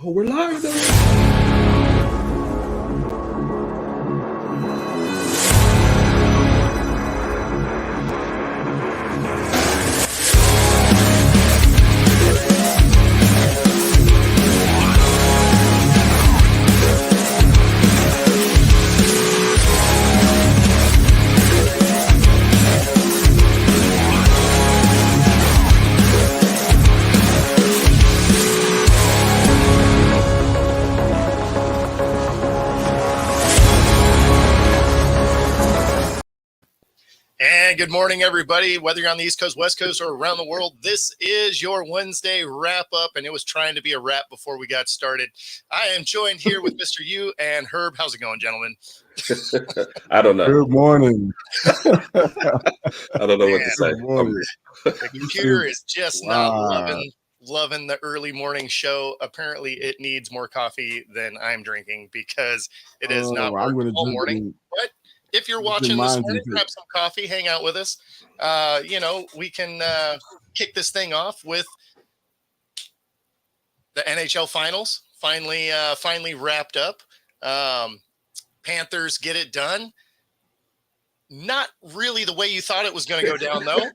Oh, we're live though. And good morning, everybody. Whether you're on the East Coast, West Coast, or around the world, this is your Wednesday wrap-up, and it was trying to be a wrap before we got started. I am joined here with Mr. Yu and Herb. How's it going, gentlemen? I don't know. Good morning. I don't know what to say. Good morning. The computer is just not Wow. loving the early morning show. Apparently, it needs more coffee than I'm drinking because it is not I'm working gonna all drink morning. But if you're Drink watching this mine morning, too. grab some coffee, hang out with us. We can kick this thing off with the NHL Finals. Finally wrapped up. Panthers get it done. Not really the way you thought it was going to go down, though.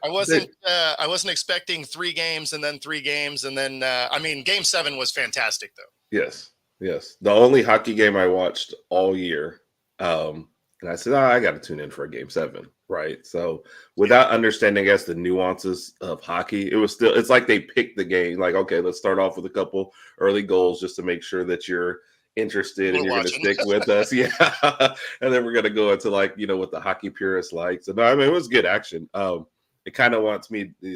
I wasn't expecting 3 games and then 3 games and then Game 7 was fantastic though. Yes. The only hockey game I watched all year. And I said, I got to tune in for a game 7. Right. So without understanding, I guess, the nuances of hockey, it's like they picked the game. Like, okay, let's start off with a couple early goals just to make sure that you're interested and you're going to stick with us. Yeah. And then we're going to go into what the hockey purists like. So no, it was good action. It kind of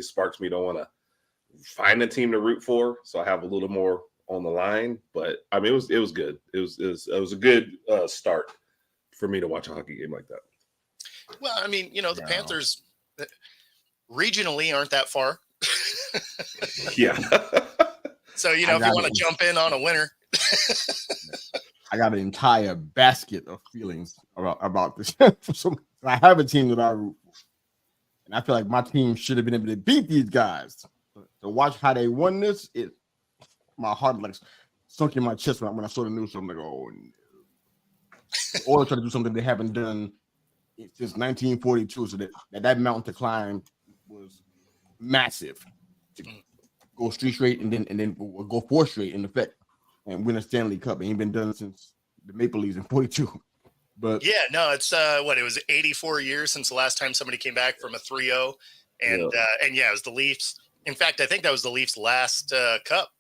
sparks me to want to find a team to root for. So I have a little more on the line, but it was good. It was a good start for me to watch a hockey game like that. Well, the Panthers regionally aren't that far. Yeah. So, if you want to jump in on a winner. I got an entire basket of feelings about this. So I have a team that I root for. And I feel like my team should have been able to beat these guys. To watch how they won this, my heart sunk in my chest when I saw the news. So I'm like, oh, no. Or try to do something they haven't done since 1942. So that mountain to climb was massive. To go straight and then go 4 straight in effect and win a Stanley Cup. It ain't been done since the Maple Leafs in 42. But yeah, no, it's it was 84 years since the last time somebody came back from a 3-0. And it was the Leafs. In fact, I think that was the Leafs' last cup.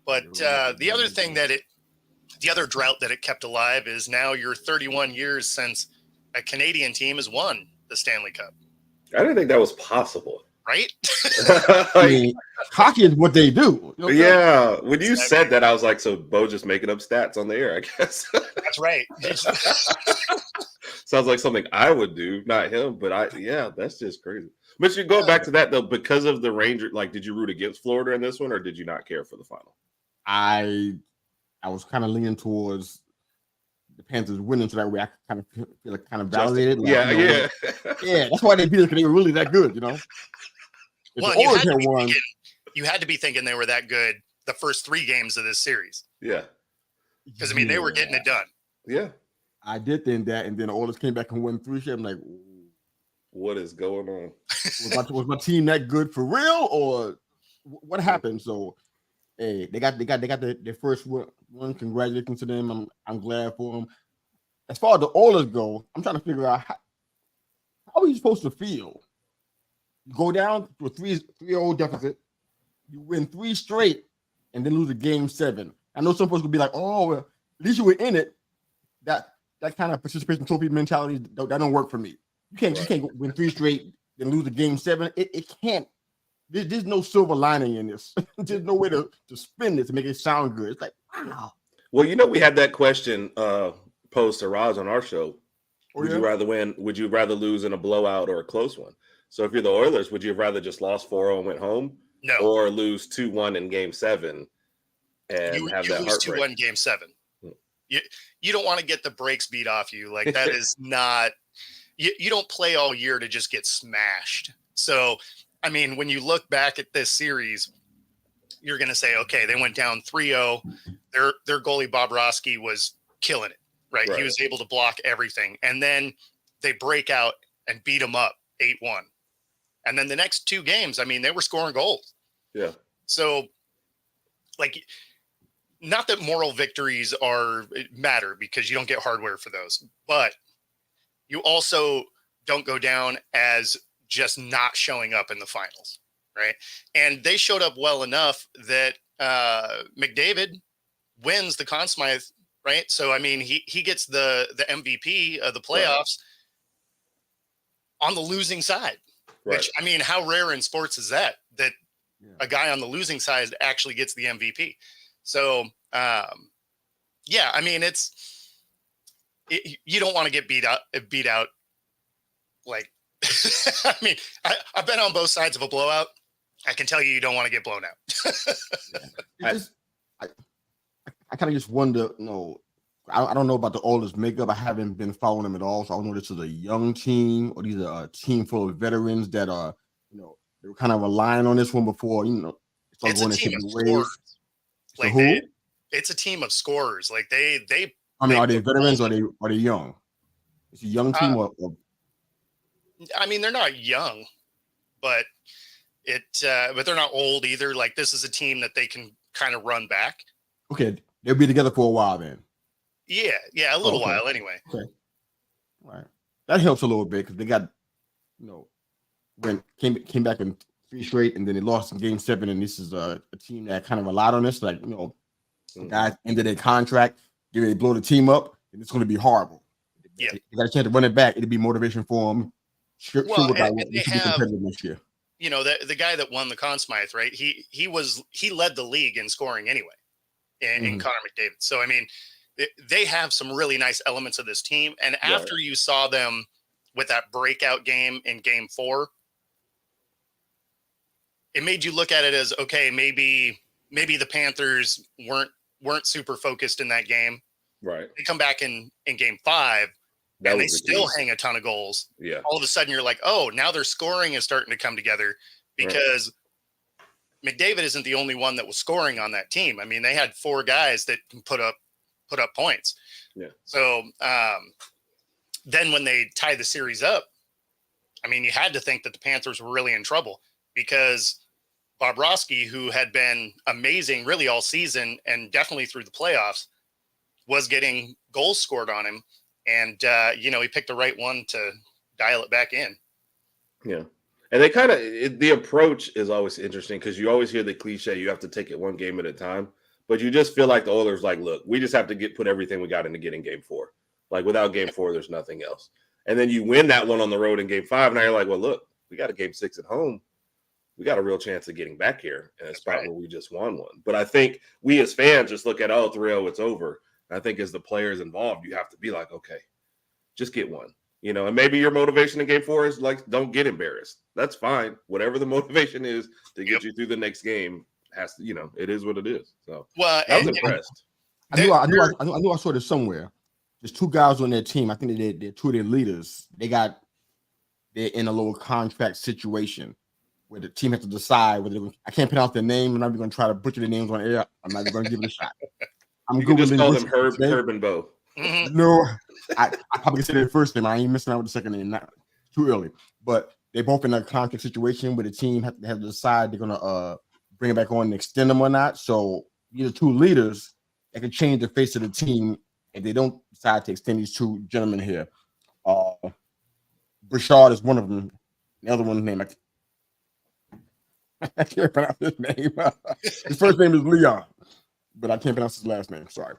But the other drought that it kept alive is now you're 31 years since a Canadian team has won the Stanley Cup. I didn't think that was possible. Right? Hockey is what they do. You know yeah. When you said that, I was like, so Bo just making up stats on the air, I guess. That's right. Sounds like something I would do, not him. But that's just crazy. But you go back to that, though, because of the Rangers, did you root against Florida in this one, or did you not care for the final? I was kind of leaning towards the Panthers winning, so that way I kind of feel kind of validated. Yeah. That's why they beat us, because they were really that good, Well, you had to be thinking they were that good the first 3 games of this series. Yeah. Because, they were getting it done. Yeah. I did think that, and then the Oilers came back and won 3 straight. I'm like, what is going on? Was my team that good for real, or what happened? So, hey, they got their first one. Congratulations to them. I'm glad for them. As far as the Oilers go, I'm trying to figure out how are you supposed to feel? You go down to a 3-0 deficit, you win 3 straight, and then lose a game 7. I know some folks would be like, "Oh, well, at least you were in it." That kind of participation trophy mentality that don't work for me. You can't win 3 straight and lose a game 7. It can't. There's no silver lining in this. There's no way to spin this to make it sound good. It's like, wow. Well, we had that question posed to Raj on our show. Would you rather win? Would you rather lose in a blowout or a close one? So if you're the Oilers, would you have rather just lost 4-0 and went home? No. Or lose 2-1 in game 7 and have that heartbreak? 2-1 game 7. You don't want to get the brakes beat off you. Like, that is not – you don't play all year to just get smashed. So, when you look back at this series, you're going to say, okay, they went down 3-0. Their goalie, Bob Roski, was killing it, right? He was able to block everything. And then they break out and beat them up 8-1. And then the next 2 games, I mean, they were scoring goals. Yeah. So, like, not that moral victories matter because you don't get hardware for those, but you also don't go down as just not showing up in the finals, right? And they showed up well enough that McDavid wins the Conn Smythe, right? So, I mean, he gets the MVP of the playoffs on the losing side, which, I mean, how rare in sports is that a guy on the losing side actually gets the MVP? So, yeah, I mean, you don't want to get beat out. Like, I mean, I've been on both sides of a blowout. I can tell you don't want to get blown out. I kind of just wonder, I don't know about the Oilers makeup. I haven't been following them at all. So I don't know if this is a young team or these are a team full of veterans that are, they were kind of relying on this one before, it's a team of scorers. Like who? It's a team of scorers. Like they. I mean, are they veterans or are they young? It's a young team or I mean, they're not young, but but they're not old either. Like this is a team that they can kind of run back. Okay, they'll be together for a while then. Yeah, a little while anyway. Okay, right. That helps a little bit because they got, when came back in 3 straight and then they lost in Game 7, and this is a team that kind of relied on this. Like guys ended their contract, they blow the team up, and it's going to be horrible. Yeah, they got a chance to run it back. It'd be motivation for them. Sure, and they have, this year. The guy that won the Conn Smythe, right? He led the league in scoring anyway, in Connor McDavid. So I mean, they have some really nice elements of this team. And after you saw them with that breakout game in Game 4, it made you look at it as, okay, maybe the Panthers weren't super focused in that game. Right. They come back in Game 5. And they still hang a ton of goals. Yeah. All of a sudden, you're like, oh, now their scoring is starting to come together because McDavid isn't the only one that was scoring on that team. I mean, they had 4 guys that can put up points. Yeah. So then when they tied the series up, I mean, you had to think that the Panthers were really in trouble because Bob Roski, who had been amazing really all season and definitely through the playoffs, was getting goals scored on him. And, he picked the right one to dial it back in. Yeah. And they the approach is always interesting because you always hear the cliche, you have to take it one game at a time. But you just feel like the Oilers like, look, we just have to put everything we got into getting Game 4. Like without Game 4, there's nothing else. And then you win that one on the road in Game 5. Now you're like, well, look, we got a Game 6 at home. We got a real chance of getting back here in a spot where we just won one. But I think we as fans just look at, 3-0, it's over. I think as the players involved, you have to be like, okay, just get one, and maybe your motivation in Game 4 is like, don't get embarrassed. That's fine. Whatever the motivation is to get you through the next game has to, it is what it is. So I was impressed. I knew I saw this somewhere. There's 2 guys on their team. I think they're 2 of their leaders. They're in a little contract situation where the team has to decide whether I can't pronounce their name. I'm not even going to try to butcher their names on air. I'm not even going to give it a shot. You can just call them Herb and Bo. No, I probably say their first name. I ain't missing out with the second name. Not too early. But they both in a contract situation where the team have to decide they're gonna bring it back on and extend them or not. So these are 2 leaders that can change the face of the team if they don't decide to extend these 2 gentlemen here. Bouchard is one of them. The other one's name I can't pronounce his name. His first name is Leon, but I can't pronounce his last name. Sorry.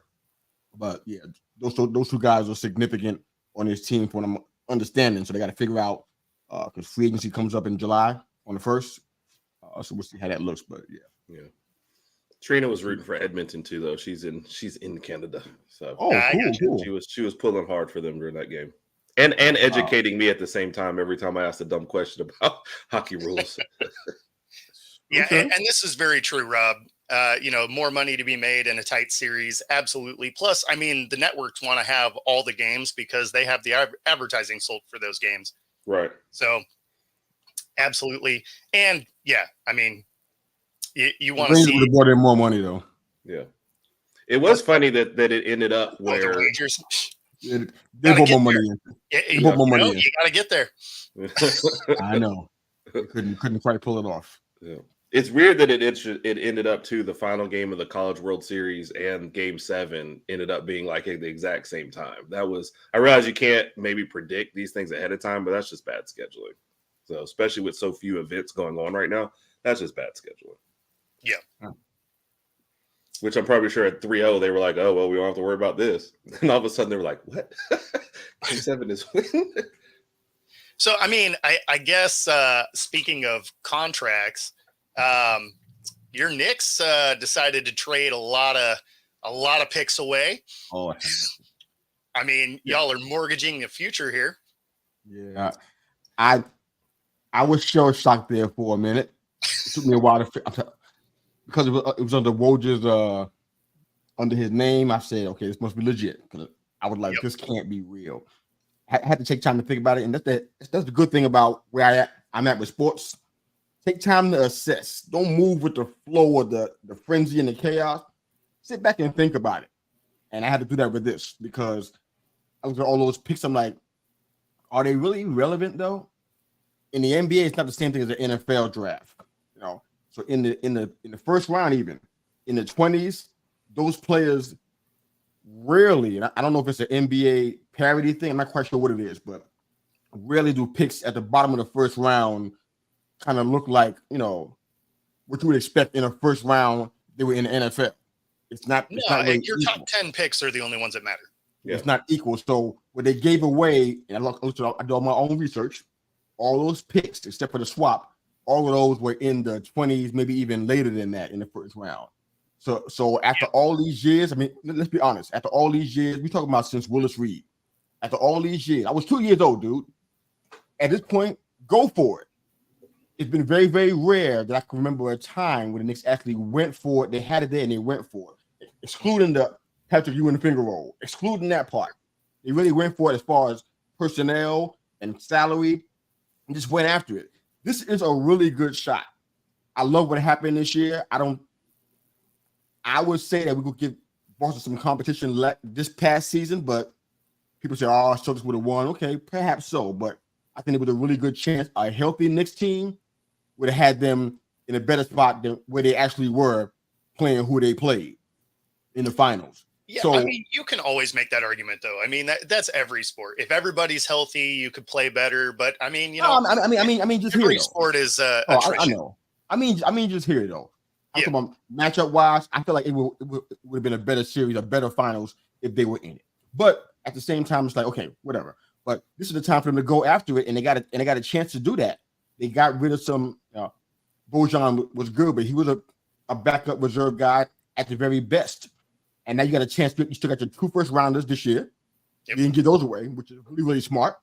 But yeah, those 2 guys are significant on this team from what I'm understanding. So they got to figure out because free agency comes up in July on the 1st. So we'll see how that looks. But yeah. Trina was rooting for Edmonton too, though. She's in Canada. So cool. She was pulling hard for them during that game. And educating me at the same time every time I asked a dumb question about hockey rules. Yeah, and this is very true, Rob. More money to be made in a tight series. Absolutely. Plus, I mean, the networks want to have all the games because they have the advertising sold for those games. Right. So absolutely. And yeah, I mean, You want to Rangers see would have brought in more money though. Yeah, it was funny that it ended up where the Rangers. They put more money in. They put more money in. You got to get there. I know. They couldn't quite pull it off. Yeah. It's weird that it ended up to the final game of the College World Series and Game 7 ended up being like at the exact same time. I realize you can't maybe predict these things ahead of time, but that's just bad scheduling. So especially with so few events going on right now, that's just bad scheduling. Yeah. Which I'm probably sure at 3-0 they were like, oh well, we don't have to worry about this. And all of a sudden they were like, what? Game 7 is win. So I mean, I guess speaking of contracts. Your Knicks decided to trade a lot of picks away. Oh, I mean, y'all are mortgaging the future here. Yeah, I was shell shocked there for a minute. It took me a while because it was under Woj's under his name. I said, okay, this must be legit. Because I was like, this can't be real. I had to take time to think about it, and that's the good thing about where I'm at with sports. Take time to assess. Don't move with the flow of the frenzy and the chaos. Sit back and think about it. And I had to do that with this because I was at all those picks. I'm like, are they really relevant though? In the NBA, it's not the same thing as the NFL draft. You know, so in the first round, even in the 20s, those players rarely, and I don't know if it's an NBA parity thing. I'm not quite sure what it is, but rarely do picks at the bottom of the first round kind of look like, you know, what you would expect in a first round. They were in the NFL. It's not really your equal. top 10 picks are the only ones that matter. Yeah. It's not equal. So what they gave away, and I did all my own research, all those picks, except for the swap, all of those were in the 20s, maybe even later than that in the first round. So after all these years, I mean, let's be honest, after all these years, we're talking about since Willis Reed. After all these years, I was 2 years old, dude. At this point, go for it. It's been very, very rare that I can remember a time when the Knicks actually went for it. They had it there and they went for it, excluding the Patrick Ewing finger roll, excluding that part. They really went for it as far as personnel and salary and just went after it. This is a really good shot. I love what happened this year. I would say that we could give Boston some competition this past season, but people say, oh, Celtics would have won. Okay, perhaps so, but I think it was a really good chance. A healthy Knicks team would have had them in a better spot than where they actually were playing who they played in the finals. Yeah, so, I mean, you can always make that argument, though. I mean, that's every sport. If everybody's healthy, you could play better. But I mean, you know, I mean, just every here, sport is I know. I mean, just here though. I'm talking about matchup wise. I feel like it would have been a better series, a better finals if they were in it. But at the same time, it's like, okay, whatever. But this is the time for them to go after it, and they got a chance to do that. They got rid of some. Bojan was good, but he was a backup reserve guy at the very best. And now you got a chance. You still got your 2 first rounders this year. Yep. You didn't give those away, which is really, really smart.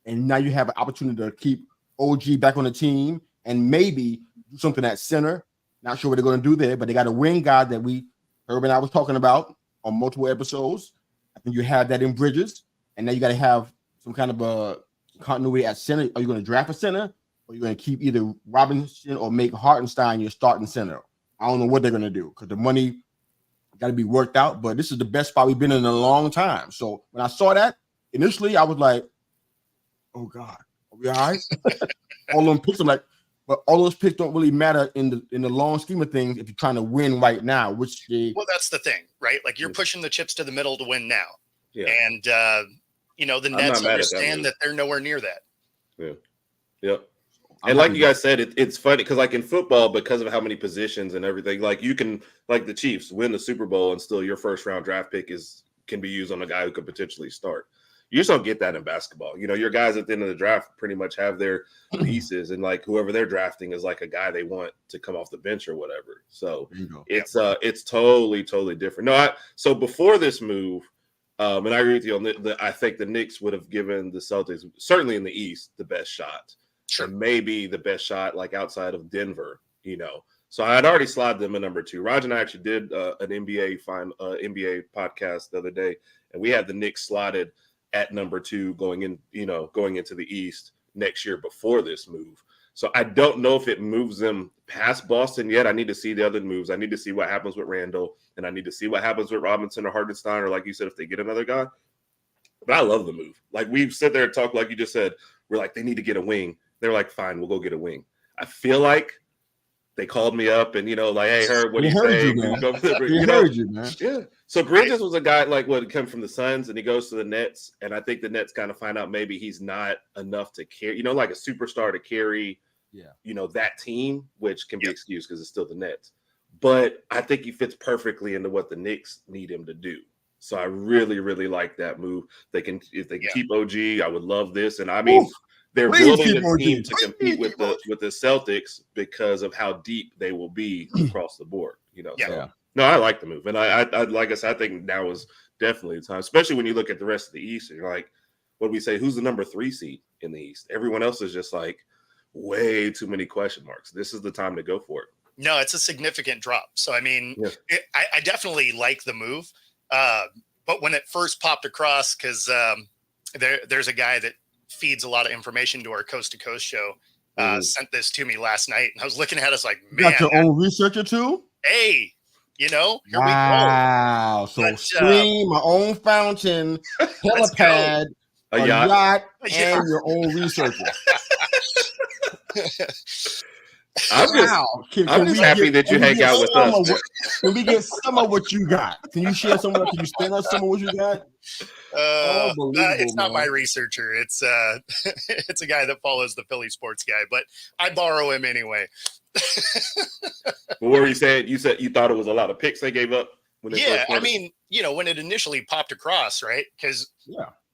And now you have an opportunity to keep OG back on the team and maybe do something at center. Not sure what they're going to do there, but they got a wing guy that Herb and I was talking about on multiple episodes. I think you have that in Bridges, and now you got to have some kind of a continuity at center. Are you going to draft a center, or are you going to keep either Robinson or make Hartenstein your starting center? I don't know what they're going to do because the money got to be worked out, but this is the best spot we've been in a long time. So when I saw that, initially I was like, oh God, are we all right? All them picks, I'm like, but all those picks don't really matter in the long scheme of things if you're trying to win right now, well, that's the thing, right? Like you're pushing the chips to the middle to win now. Yeah. And the Nets understand that they're nowhere near that. Yeah. Yep. And like you guys said, it's funny because like in football, because of how many positions and everything, like you can, like the Chiefs, win the Super Bowl and still your first round draft pick can be used on a guy who could potentially start. You just don't get that in basketball. You know, your guys at the end of the draft pretty much have their pieces, and like whoever they're drafting is like a guy they want to come off the bench or whatever. So it's totally different. No, so before this move, and I agree with you on I think the Knicks would have given the Celtics, certainly in the East, the best shot. Sure. And maybe the best shot like outside of Denver, you know. So I had already slotted them at number 2. Raj and I actually did an NBA podcast the other day, and we had the Knicks slotted at number 2 going into the East next year before this move. So I don't know if it moves them past Boston yet. I need to see the other moves. I need to see what happens with Randall, and I need to see what happens with Robinson or Hardenstein, or like you said, if they get another guy. But I love the move. Like, we've sit there and talked, like you just said, we're like, they need to get a wing. They're like, fine, we'll go get a wing. I feel like they called me up and, like, hey, Herb, what do you say? Heard you, man. Yeah. So Bridges was a guy like what come from the Suns, and he goes to the Nets, and I think the Nets kind of find out maybe he's not enough to carry, like a superstar to carry, that team, which can be excused because it's still the Nets. But I think he fits perfectly into what the Knicks need him to do. So I really, really like that move. If they can keep OG, I would love this. And I mean, they're building a team to compete with the Celtics because of how deep they will be across the board. So no, I like the move, and I like I said, I think now is definitely the time, especially when you look at the rest of the East. And you're like, what do we say? Who's the number 3 seed in the East? Everyone else is just like way too many question marks. This is the time to go for it. No, it's a significant drop. So I mean, I definitely like the move. But when it first popped across, because there's a guy that feeds a lot of information to our Coast to Coast show, sent this to me last night, and I was looking at us like, man, you got your own researcher too? Hey, here we go. Wow. So stream, my own fountain, helipad, a yacht, and your own researcher. I'm just happy that you hang out with us. Can we get some of what you got? Can you share some of what? Can you spend us some of what you got? It's not my researcher. It's it's a guy that follows the Philly sports guy, but I borrow him anyway. What were you saying? You said you thought it was a lot of picks they gave up when they I mean, when it initially popped across, right? Because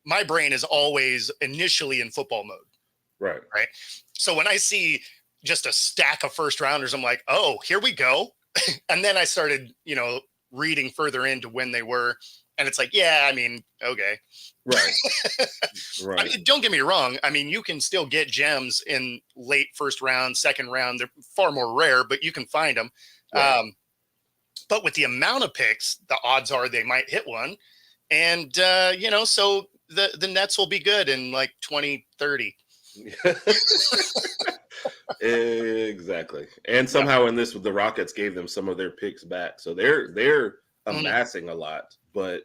my brain is always initially in football mode. Right. So when I see just a stack of first rounders, I'm like, oh, here we go. And then I started, reading further into when they were. And it's like, I mean, okay. Right. I mean, don't get me wrong. I mean, you can still get gems in late first round, second round. They're far more rare, but you can find them. Right. But with the amount of picks, the odds are they might hit one. And, so the Nets will be good in like 2030. Exactly. And somehow in this, the Rockets gave them some of their picks back. So they're amassing a lot, but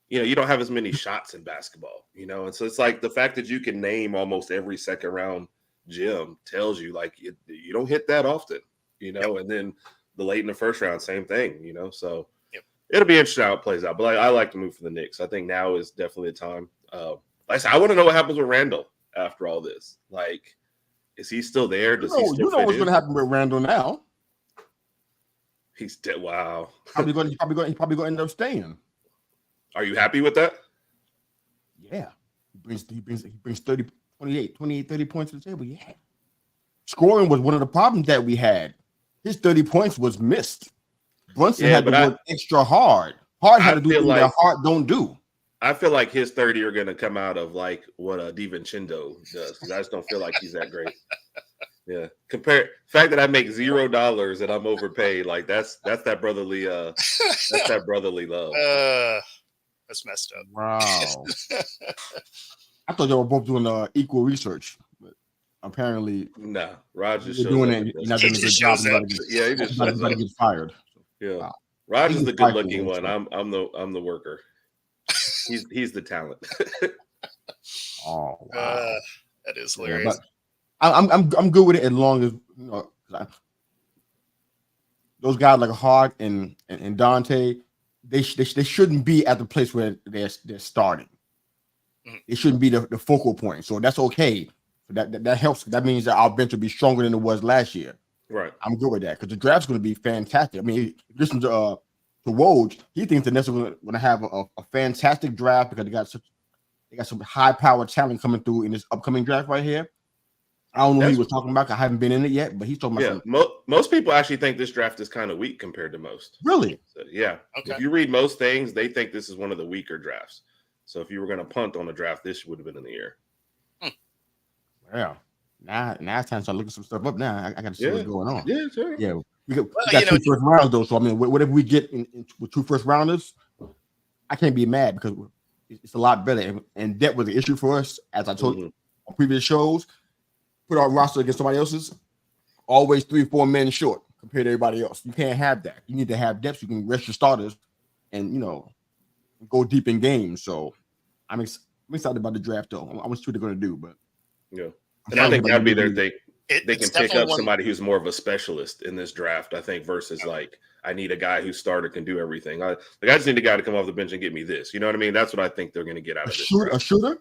you don't have as many shots in basketball, and so it's like the fact that you can name almost every second round gem tells you like you don't hit that often, and then the late in the first round, same thing, so it'll be interesting how it plays out. But I like to move for the Knicks. I think now is definitely the time. Like I said, I want to know what happens with Randall after all this. Like, is he still there? Does he still what's going to happen with Randall now? He's dead. Wow. He's probably going to end up staying. Are you happy with that? Yeah. He brings 30 points to the table. Yeah. Scoring was one of the problems that we had. His 30 points was missed. Brunson had to work extra hard. Hard had to do things that Hard don't do. I feel like his 30 are going to come out of like what DiVincenzo does, because I just don't feel like he's that great. Yeah. The fact that I make $0 and I'm overpaid, like that's that brotherly that's that brotherly love. That's messed up. Wow. I thought y'all were both doing equal research, but apparently Raj just you're doing it. You're not doing a good job. He just get fired. Yeah. Wow. Raj is the good looking one. I'm the worker. He's the talent. Oh wow. That is hilarious. I'm good with it as long as those guys like Hart and Dante, they shouldn't be at the place where they're starting. It shouldn't be the focal point. So that's okay. That helps. That means that our bench will be stronger than it was last year. Right. I'm good with that because the draft's going to be fantastic. I mean, listen to Woj, he thinks the Nets are going to have a fantastic draft because they got some high powered talent coming through in this upcoming draft right here. I don't know what he was talking about. I haven't been in it yet, but he's talking about. Yeah, most people actually think this draft is kind of weak compared to most. Really? So, yeah. Okay. If you read most things, they think this is one of the weaker drafts. So if you were going to punt on the draft, this would have been in the air. Well, now it's time to start looking some stuff up. Now I got to see what's going on. Yeah, sure. Yeah, we got 2 first rounders though. So I mean, whatever we get with 2 first rounders, I can't be mad because it's a lot better. And that was the issue for us, as I told you on previous shows. Put our roster against somebody else's. always 3-4 men short compared to everybody else. You can't have that. You need to have depth. You can rest your starters and go deep in games. So I'm excited about the draft though. I want to see what they're going to do, but yeah. And I think that'd be their thing. They can pick up somebody who's more of a specialist in this draft, I think, versus like I need a guy who starter can do everything. I just need a guy to come off the bench and get me this. You know what I mean? That's what I think they're going to get out of this. A shooter?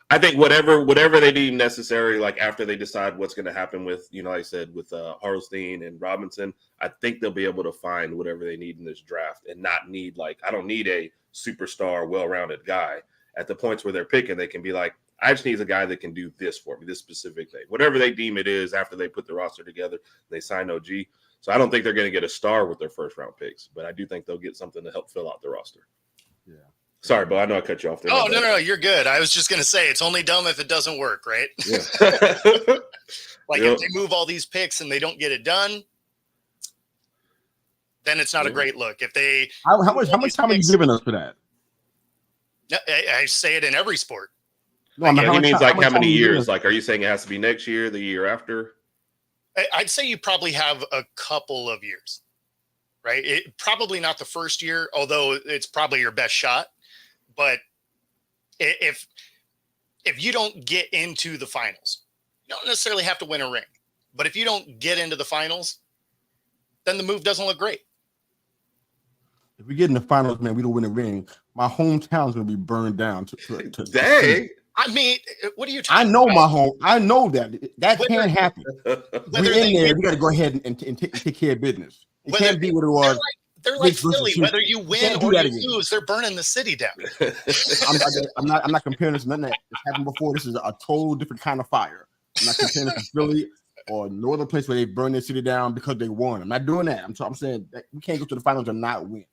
I think whatever they deem necessary, like after they decide what's going to happen with, like I said, with Harlstein and Robinson, I think they'll be able to find whatever they need in this draft and not need I don't need a superstar, well-rounded guy. At the points where they're picking, they can be like, I just need a guy that can do this for me, this specific thing. Whatever they deem it is after they put the roster together, they sign OG. So I don't think they're going to get a star with their first round picks, but I do think they'll get something to help fill out the roster. Yeah. Sorry, Bo, I know I cut you off there. Oh, no, you're good. I was just going to say it's only dumb if it doesn't work, right? Yeah. If they move all these picks and they don't get it done, then it's not a great look. If they how much time are you giving us for that? I say it in every sport. No, he means how many years? Like, are you saying it has to be next year, the year after? I'd say you probably have a couple of years, right? Probably not the first year, although it's probably your best shot. But if you don't get into the finals, you don't necessarily have to win a ring. But if you don't get into the finals, then the move doesn't look great. If we get in the finals, man, we don't win a ring. My hometown's gonna be burned down. Dang. I mean, what are you talking about? I know my home. I know that can't happen. We're in there. We got to go ahead and take care of business. It can't be what it was. They're like Philly. Whether you win or you lose, they're burning the city down. I'm not comparing this to nothing that's happened before. This is a total different kind of fire. I'm not comparing this to Philly or no other place where they burn their city down because they won. I'm not doing that. I'm saying that we can't go to the finals and not win.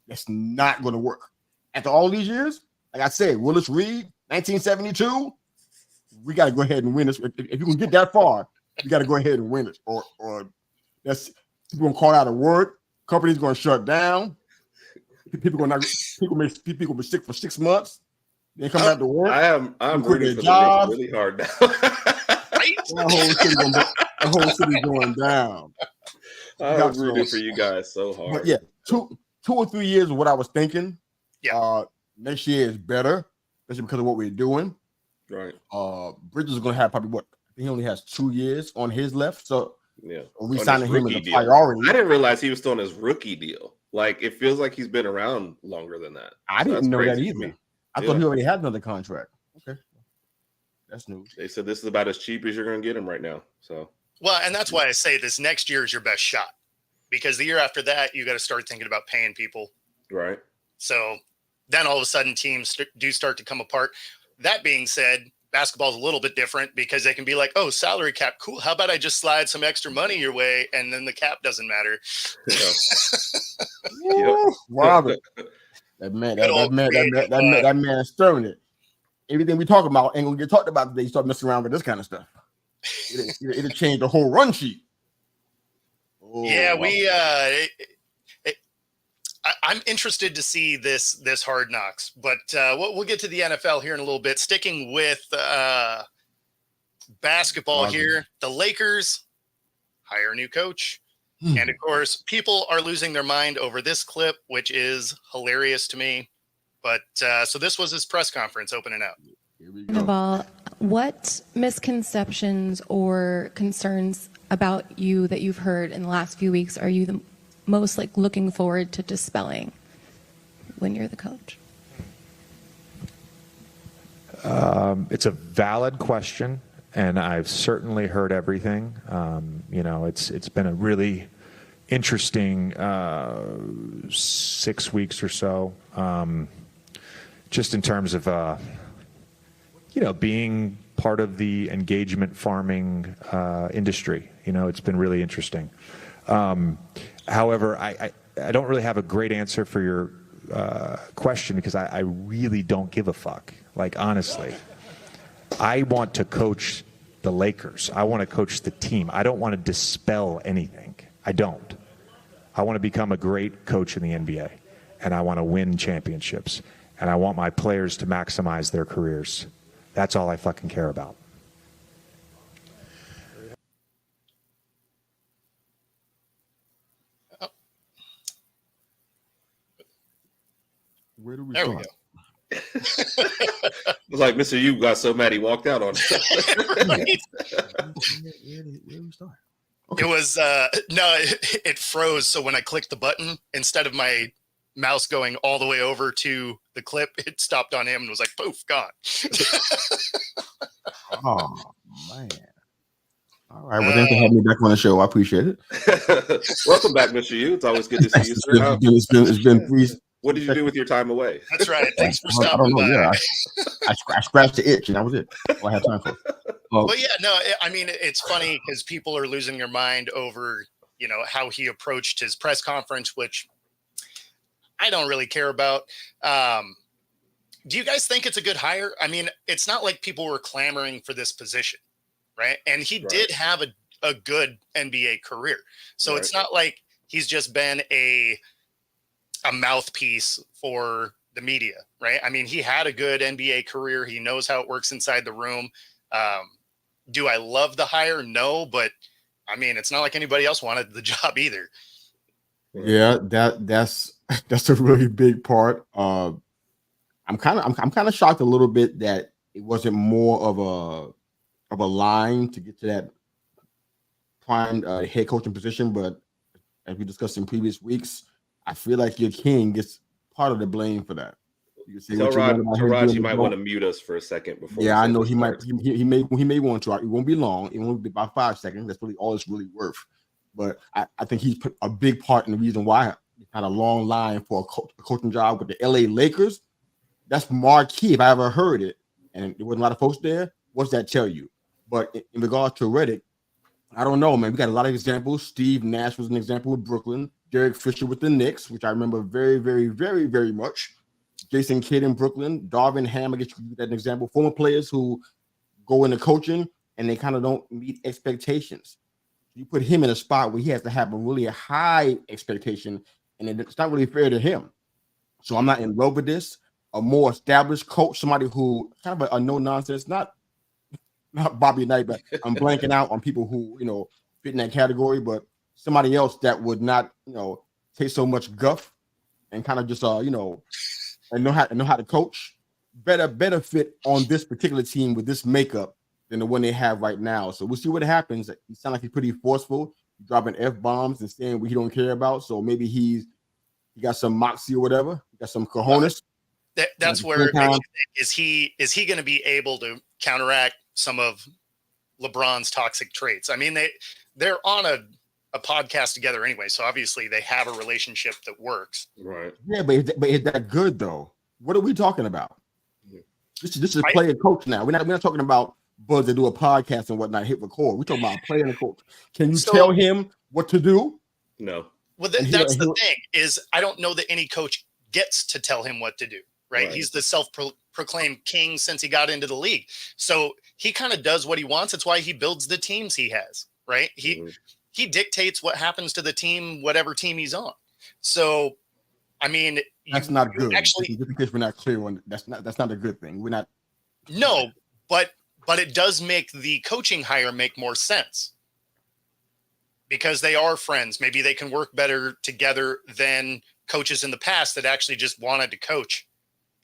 That's not going to work. After all these years, like I said, Willis Reed, 1972, we got to go ahead and win this. If you can get that far, you got to go ahead and win it. Or that's people going to call out of work. Companies going to shut down. People will be sick for 6 months. They come back to work. I'm rooting for the Knicks really hard now. The whole city going down. I'm rooting for you guys so hard. But yeah, 2 or 3 years is what I was thinking. Yeah. Next year is better, especially because of what we're doing. Right. Bridges is going to have probably he only has 2 years on his left. So yeah, we signed him as a priority. I didn't realize he was still on his rookie deal. Like it feels like he's been around longer than that. I didn't know that either. I thought he already had another contract. Okay, that's news. They said this is about as cheap as you're going to get him right now. So well, and that's why I say this next year is your best shot, because the year after that you got to start thinking about paying people. Right. So then all of a sudden teams do start to come apart. That being said, basketball is a little bit different because they can be like, oh, salary cap, cool. How about I just slide some extra money your way and then the cap doesn't matter. Robert, that man is stirring it. Everything we talk about ain't gonna get talked about today. You start messing around with this kind of stuff. It'll change the whole run sheet. Oh, yeah, I'm interested to see this Hard Knocks, but we'll get to the NFL here in a little bit. Sticking with basketball here, the Lakers hire a new coach. And, of course, people are losing their mind over this clip, which is hilarious to me. But so this was his press conference opening up. First of all, what misconceptions or concerns about you that you've heard in the last few weeks are you the most looking forward to dispelling when you're the coach? It's a valid question, and I've certainly heard everything. It's been a really interesting 6 weeks or so, just in terms of being part of the engagement farming industry. It's been really interesting. However, I don't really have a great answer for your question because I really don't give a fuck. Honestly, I want to coach the Lakers. I want to coach the team. I don't want to dispel anything. I don't. I want to become a great coach in the NBA, and I want to win championships, and I want my players to maximize their careers. That's all I fucking care about. Where do we There start? we go. It was like Mr. Yu got so mad he walked out on it. Right? Where do we start? Okay. It was no, it froze. So when I clicked the button, instead of my mouse going all the way over to the clip, it stopped on him and was like, poof, gone. Oh man. All right. Well, thanks for having me back on the show. I appreciate it. Welcome back, Mr. Yu. It's always good to see you, sir. It's been 3. What did you do with your time away? That's right. Thanks for I don't stopping know. by. Yeah, I scratched the itch, and that was it. All I had time for. Well, yeah, no, I mean, it's funny because people are losing their mind over, how he approached his press conference, which I don't really care about. Do you guys think it's a good hire? I mean, it's not like people were clamoring for this position, right? And he did have a good NBA career. So it's not like he's just been a mouthpiece for the media, right? I mean, he had a good NBA career. He knows how it works inside the room. Do I love the hire? No, but I mean, it's not like anybody else wanted the job either. Yeah, that's a really big part. I'm kind of shocked a little bit that it wasn't more of a line to get to that prime head coaching position. But as we discussed in previous weeks, I feel like your king gets part of the blame for that. You can say Tell what you want about him Raj, doing you the might vote. want to mute us for a second before. Yeah, I know he he might. starts. He may want to. It won't be long. It won't be about 5 seconds. That's really all it's really worth. But I think he's put a big part in the reason why he had a long line for a coaching job with the LA Lakers. That's marquee if I ever heard it, and there wasn't a lot of folks there. What's that tell you? But in regards to Redick, I don't know, man. We got a lot of examples. Steve Nash was an example with Brooklyn. Derek Fisher with the Knicks, which I remember very, very, very, very much. Jason Kidd in Brooklyn. Darvin Ham, I guess you that an example. Former players who go into coaching and they kind of don't meet expectations. You put him in a spot where he has to have a really high expectation, and it's not really fair to him. So I'm not in love with this. A more established coach, somebody who kind of a no-nonsense, not Bobby Knight, but I'm blanking out on people who, fit in that category, but somebody else that would not, take so much guff and kind of just, and know how to coach. Better fit on this particular team with this makeup than the one they have right now. So we'll see what happens. He sounds like he's pretty forceful, dropping F-bombs and saying what he don't care about. So maybe he got some moxie or whatever. He got some cojones. That's where is he going to be able to counteract some of LeBron's toxic traits? I mean, they're on a podcast together anyway, so obviously they have a relationship that works. Right. Yeah, but is that good though? What are we talking about? This is player coach now. We're not talking about buds that do a podcast and whatnot, hit record. We're talking about player and coach. Can you tell him what to do? No. Well, that's the thing is I don't know that any coach gets to tell him what to do. Right? He's the self-proclaimed king since he got into the league. So he kind of does what he wants. It's why he builds the teams he has, right? He dictates what happens to the team, whatever team he's on. So, I mean, that's not good. Actually, just in case we're not clear on that's not a good thing. We're not. No, but it does make the coaching hire make more sense because they are friends. Maybe they can work better together than coaches in the past that actually just wanted to coach.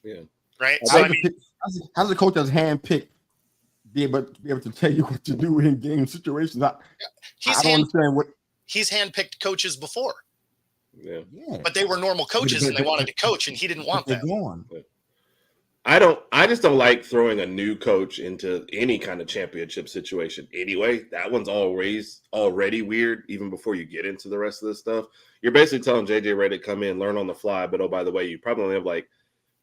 Yeah. Right. So how does a coach that's handpicked be able to tell you what to do in game situations? I don't understand what he's handpicked coaches before. Yeah. But they were normal coaches and they wanted to coach, and he didn't want that. I just don't like throwing a new coach into any kind of championship situation. Anyway, that one's already weird. Even before you get into the rest of this stuff, you're basically telling JJ Redick come in, learn on the fly. But oh, by the way, you probably only have like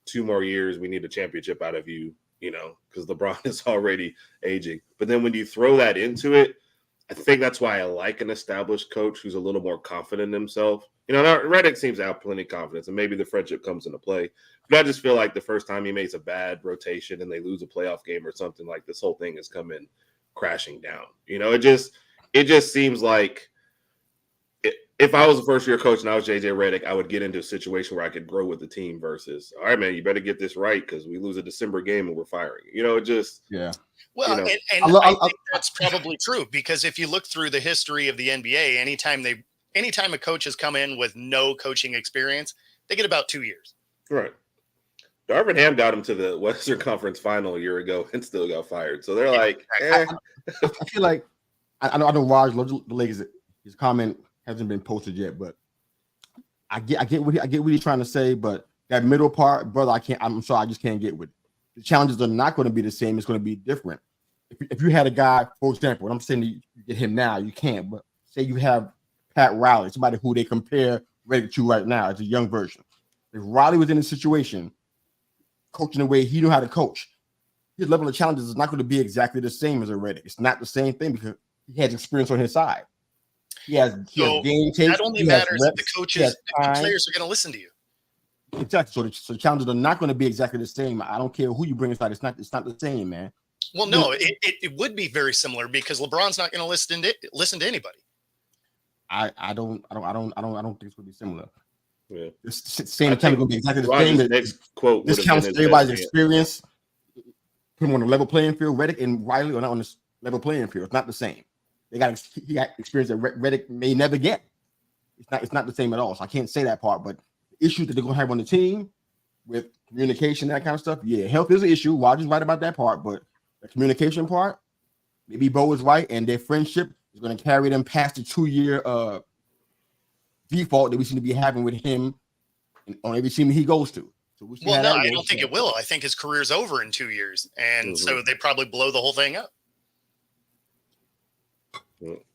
2 more years. We need a championship out of you, because LeBron is already aging. But then when you throw that into it, I think that's why I like an established coach who's a little more confident in himself. Redick seems to have plenty of confidence, and maybe the friendship comes into play. But I just feel like the first time he makes a bad rotation and they lose a playoff game or something, like this whole thing is coming crashing down. It just seems like if I was a first-year coach and I was JJ Redick, I would get into a situation where I could grow with the team versus, all right, man, you better get this right because we lose a December game and we're firing. Yeah. Well, and I think that's probably true because if you look through the history of the NBA, anytime a coach has come in with no coaching experience, they get about 2 years. Right. Darvin Ham got him to the Western Conference Final a year ago and still got fired. So they're like, I feel like I know Raj loves the Lakers. His comment hasn't been posted yet, but I get what he's trying to say. But that middle part, brother, I'm sorry, I just can't get with it. The challenges are not going to be the same. It's going to be different. If you had a guy, for example, and I'm saying you get him now, you can't. But say you have Pat Riley, somebody who they compare Redick to right now as a young version. If Riley was in a situation, coaching the way he knew how to coach, his level of challenges is not going to be exactly the same as a Redick. It's not the same thing because he has experience on his side. He has game tape. That only matters if the coaches, if the players are going to listen to you. Exactly. So the challenges are not going to be exactly the same. I don't care who you bring inside. It's not the same, man. Well, no, it would be very similar because LeBron's not going to listen to anybody. I don't think it's going to be similar. Yeah. The same time going to be exactly the Rogers' same. next quote this counts everybody's experience. Put him on a level playing field. Redick and Riley are not on this level playing field. It's not the same. He got experience that Redick may never get. It's not the same at all. So I can't say that part. But the issues that they're going to have on the team with communication, that kind of stuff, yeah, health is an issue. Roger's right about that part, but the communication part, maybe Bo is right, and their friendship is going to carry them past the 2-year default that we seem to be having with him on every team he goes to. So I don't think it will. I think his career's over in 2 years, and so they probably blow the whole thing up.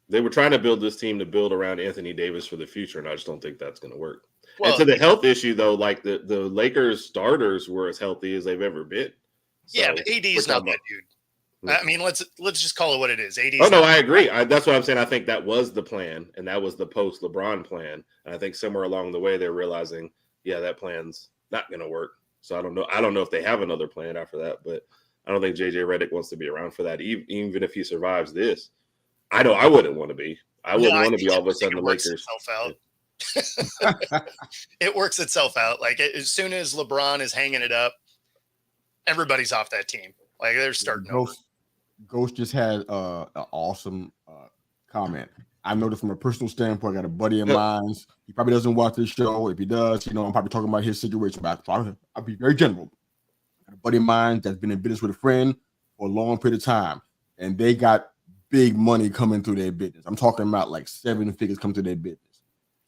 They were trying to build this team to build around Anthony Davis for the future, and I just don't think that's going to work. Well, and to the health issue, though, like the Lakers starters were as healthy as they've ever been. So yeah, but AD is not that dude. I mean, let's just call it what it is. AD. Oh no, I agree. That's what I'm saying. I think that was the plan, and that was the post LeBron plan. And I think somewhere along the way they're realizing, yeah, that plan's not going to work. So I don't know. I don't know if they have another plan after that, but I don't think JJ Redick wants to be around for that. Even if he survives this, I know I wouldn't want to be. I wouldn't want to be all of a sudden the Lakers. It works itself out. Like as soon as LeBron is hanging it up, everybody's off that team. Like they're starting over. Ghost just had an awesome comment. I know that from a personal standpoint. I got a buddy of mine. He probably doesn't watch this show. If he does, I'm probably talking about his situation. But I'll be very general. I got a buddy of mine that's been in business with a friend for a long period of time, and they got big money coming through their business. I'm talking about like 7 figures coming through their business.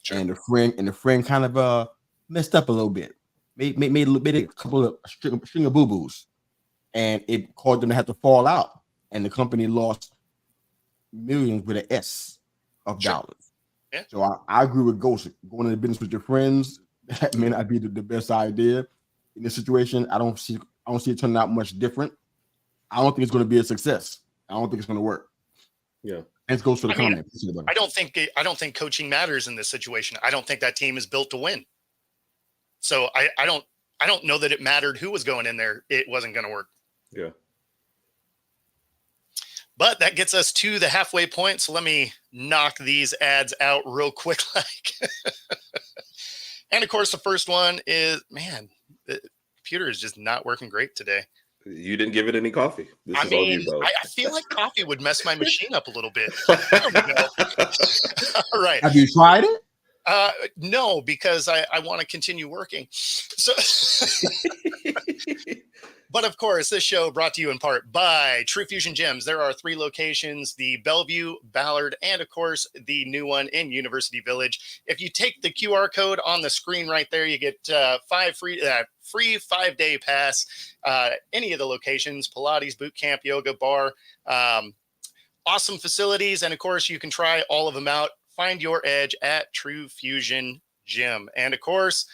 Sure. And the friend kind of messed up a little bit, made a couple of string of boo-boos, and it caused them to have to fall out. And the company lost millions with an S of dollars. Yeah. So I agree with Ghost. Going into business with your friends, that may not be the best idea in this situation. I don't see it turning out much different. I don't think it's going to be a success. I don't think it's going to work. Yeah. And goes for the comment. I don't think coaching matters in this situation. I don't think that team is built to win. So I don't know that it mattered who was going in there. It wasn't going to work. Yeah. But that gets us to the halfway point. So let me knock these ads out real quick. And of course, the first one is, man, the computer is just not working great today. You didn't give it any coffee. I feel like coffee would mess my machine up a little bit. There we go. All right. Have you tried it? No, because I want to continue working. So, but of course, this show brought to you in part by True Fusion Gyms. There are 3 locations: the Bellevue, Ballard, and of course the new one in University Village. If you take the QR code on the screen right there, you get free 5-day pass. Any of the locations: Pilates, boot camp, yoga, bar. Awesome facilities, and of course, you can try all of them out. Find your edge at True Fusion Gym. And of course,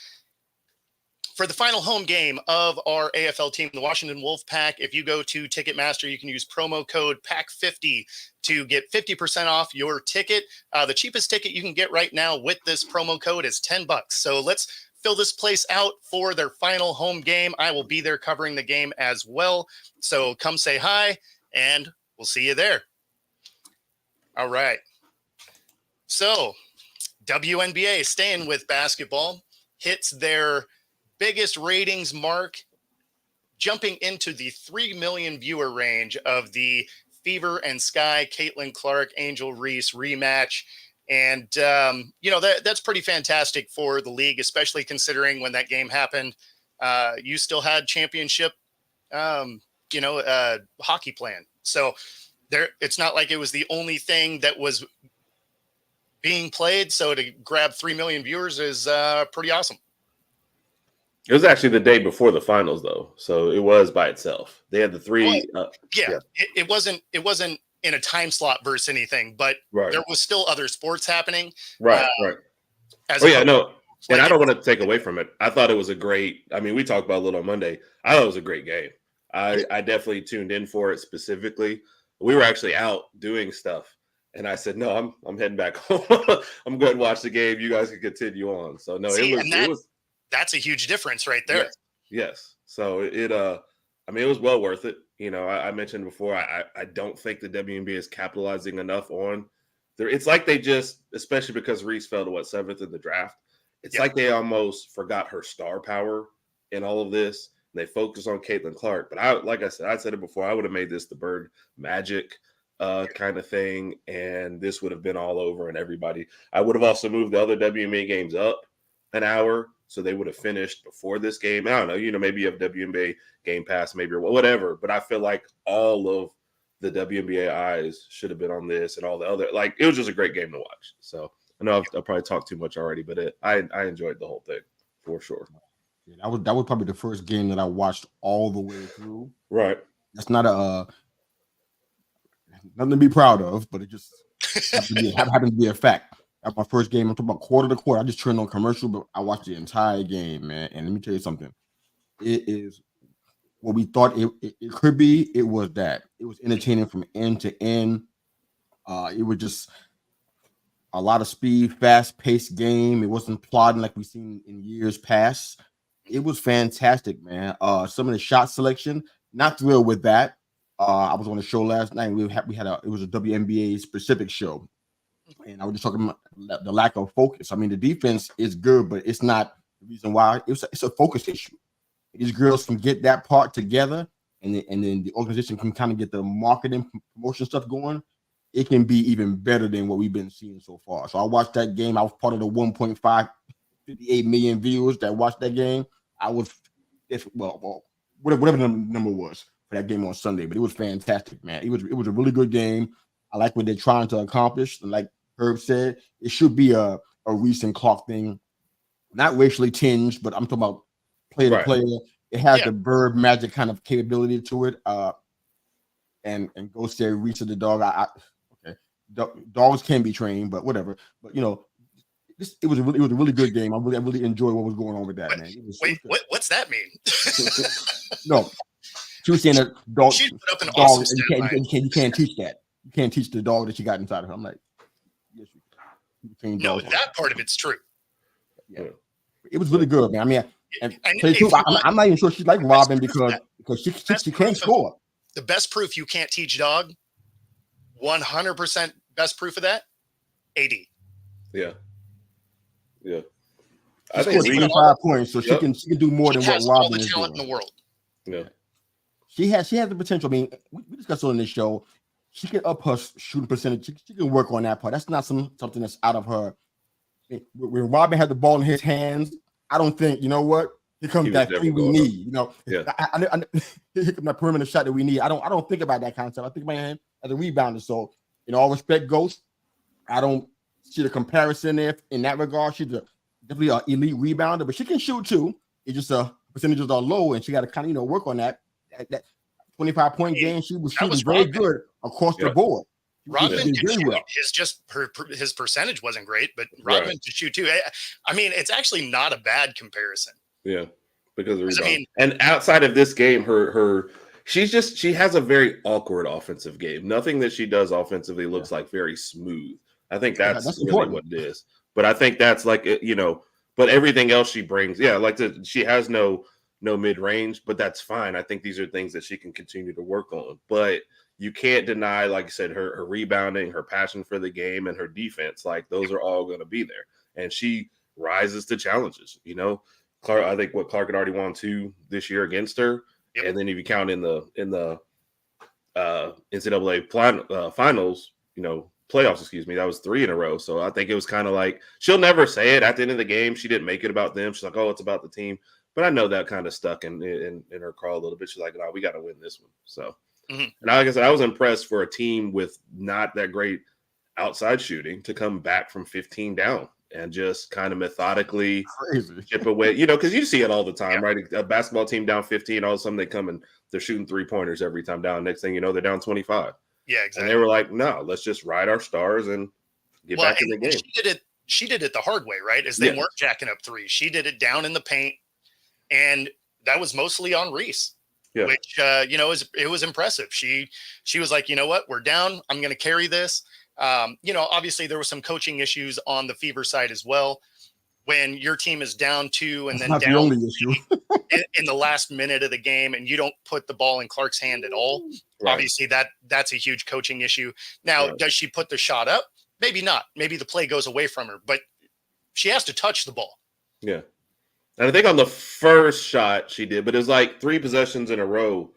for the final home game of our AFL team, the Washington Wolfpack, if you go to Ticketmaster, you can use promo code PACK50 to get 50% off your ticket. The cheapest ticket you can get right now with this promo code is $10. So let's fill this place out for their final home game. I will be there covering the game as well. So come say hi, and we'll see you there. All right. So WNBA, staying with basketball, hits their biggest ratings mark, jumping into the 3 million viewer range of the Fever and Sky, Caitlin Clark, Angel Reese rematch. And, that's pretty fantastic for the league, especially considering when that game happened, you still had championship, hockey plan. So it's not like it was the only thing that was being played. So to grab 3 million viewers is pretty awesome. It was actually the day before the finals, though, so it was by itself. They had the three. It wasn't in a time slot versus anything, but there was still other sports happening. Right. No, and I don't want to take away from it. I thought it was a great. I mean, we talked about it a little on Monday. I thought it was a great game. I definitely tuned in for it specifically. We were actually out doing stuff, and I said, "No, I'm heading back home. I'm going to watch the game. You guys can continue on." So no, it was. That's a huge difference right there. Yes. So it was well worth it. I mentioned before, I don't think the WNBA is capitalizing enough on there. It's like they just, especially because Reese fell to 7th in the draft. It's like they almost forgot her star power in all of this. They focus on Caitlin Clark. But like I said it before, I would have made this the Bird Magic kind of thing. And this would have been all over and everybody. I would have also moved the other WNBA games up an hour. So they would have finished before this game. I don't know, maybe you have WNBA Game Pass, maybe or whatever. But I feel like all of the WNBA eyes should have been on this and all the other. Like, it was just a great game to watch. So I know I've probably talked too much already, but I enjoyed the whole thing for sure. Yeah, that was probably the first game that I watched all the way through. Right. That's not nothing to be proud of, but it just happened to be a fact. At my first game, I'm talking about quarter to quarter. I just turned on commercial, but I watched the entire game, man. And let me tell you something. It is what we thought it could be. It was that. It was entertaining from end to end. It was just a lot of speed, fast-paced game. It wasn't plodding like we've seen in years past. It was fantastic, man. Some of the shot selection, not thrilled with that. I was on the show last night. It was a WNBA specific show. And I was just talking about the lack of focus. I mean, the defense is good, but it's not the reason why. It's a focus issue. These girls can get that part together, and then the organization can kind of get the marketing promotion stuff going. It can be even better than what we've been seeing so far. So I watched that game. I was part of the 1.58 million viewers that watched that game. I was, whatever the number was for that game on Sunday, but it was fantastic, man. It was a really good game. I like what they're trying to accomplish. And like Herb said, it should be a recent Clark thing, not racially tinged, but I'm talking about player to player. It has the Bird Magic kind of capability to it. And go say Reese of the dog. Dogs can be trained, but whatever. But it was a really good game. I really enjoyed what was going on with that, man. What's that mean? No, she was saying that dog. She put up an awesome you can't teach that. You can't teach the dog that you got inside of her. I'm like, yes, you can. No, that part of it's true. Yeah, it was really good, man. I mean, I'm not even sure she's like Robin because she can't score. The best proof you can't teach dog, 100% best proof of that, AD. Yeah. I think 25 points, so she can do more than what Robin is doing. Talent in the world. Yeah. She has the potential. I mean, we discussed on this show. She can up her shooting percentage. She can work on that part. That's not something that's out of her. When Robin had the ball in his hands, I don't think, you know what? Here comes that thing we need. Here comes that perimeter shot that we need. I don't think about that concept. I think about him as a rebounder. So, all respect, Ghost. I don't see the comparison there in that regard. She's definitely an elite rebounder, but she can shoot too. It's just percentages are low, and she got to kind of work on that. That 25-point game, she was shooting very good across the board. Rodman can shoot. His percentage wasn't great, but Rodman can shoot too. I mean, it's actually not a bad comparison. Yeah, because of rebound. And outside of this game, she has a very awkward offensive game. Nothing that she does offensively looks like very smooth. I think that's really what it is. But I think that's like but everything else she brings, she has no mid-range, but that's fine. I think these are things that she can continue to work on. But you can't deny, like I said, her rebounding, her passion for the game, and her defense. Like, those are all going to be there. And she rises to challenges. Clark, I think Clark had already won 2 this year against her. Yep. And then if you count in the NCAA finals, playoffs, that was 3 in a row. So I think it was kind of like, she'll never say it at the end of the game. She didn't make it about them. She's like, oh, it's about the team. But I know that kind of stuck in her craw a little bit. She's like, no, we got to win this one. So, and like I said, I was impressed for a team with not that great outside shooting to come back from 15 down and just kind of methodically chip away, because you see it all the time, right? A basketball team down 15, all of a sudden they come and they're shooting 3-pointers every time down. Next thing you know, they're down 25. Yeah, exactly. And they were like, no, let's just ride our stars and get back in the game. She did it the hard way, right? As they weren't jacking up threes. She did it down in the paint, and that was mostly on Reese, which, it was impressive. She was like, you know what? We're down. I'm going to carry this. Obviously there were some coaching issues on the Fever side as well. When your team is down 2 and then down the only issue. in the last minute of the game, and you don't put the ball in Clark's hand at all, obviously that's a huge coaching issue. Now, does she put the shot up? Maybe not. Maybe the play goes away from her, but she has to touch the ball. Yeah. And I think on the first shot she did, but it was like 3 possessions in a row.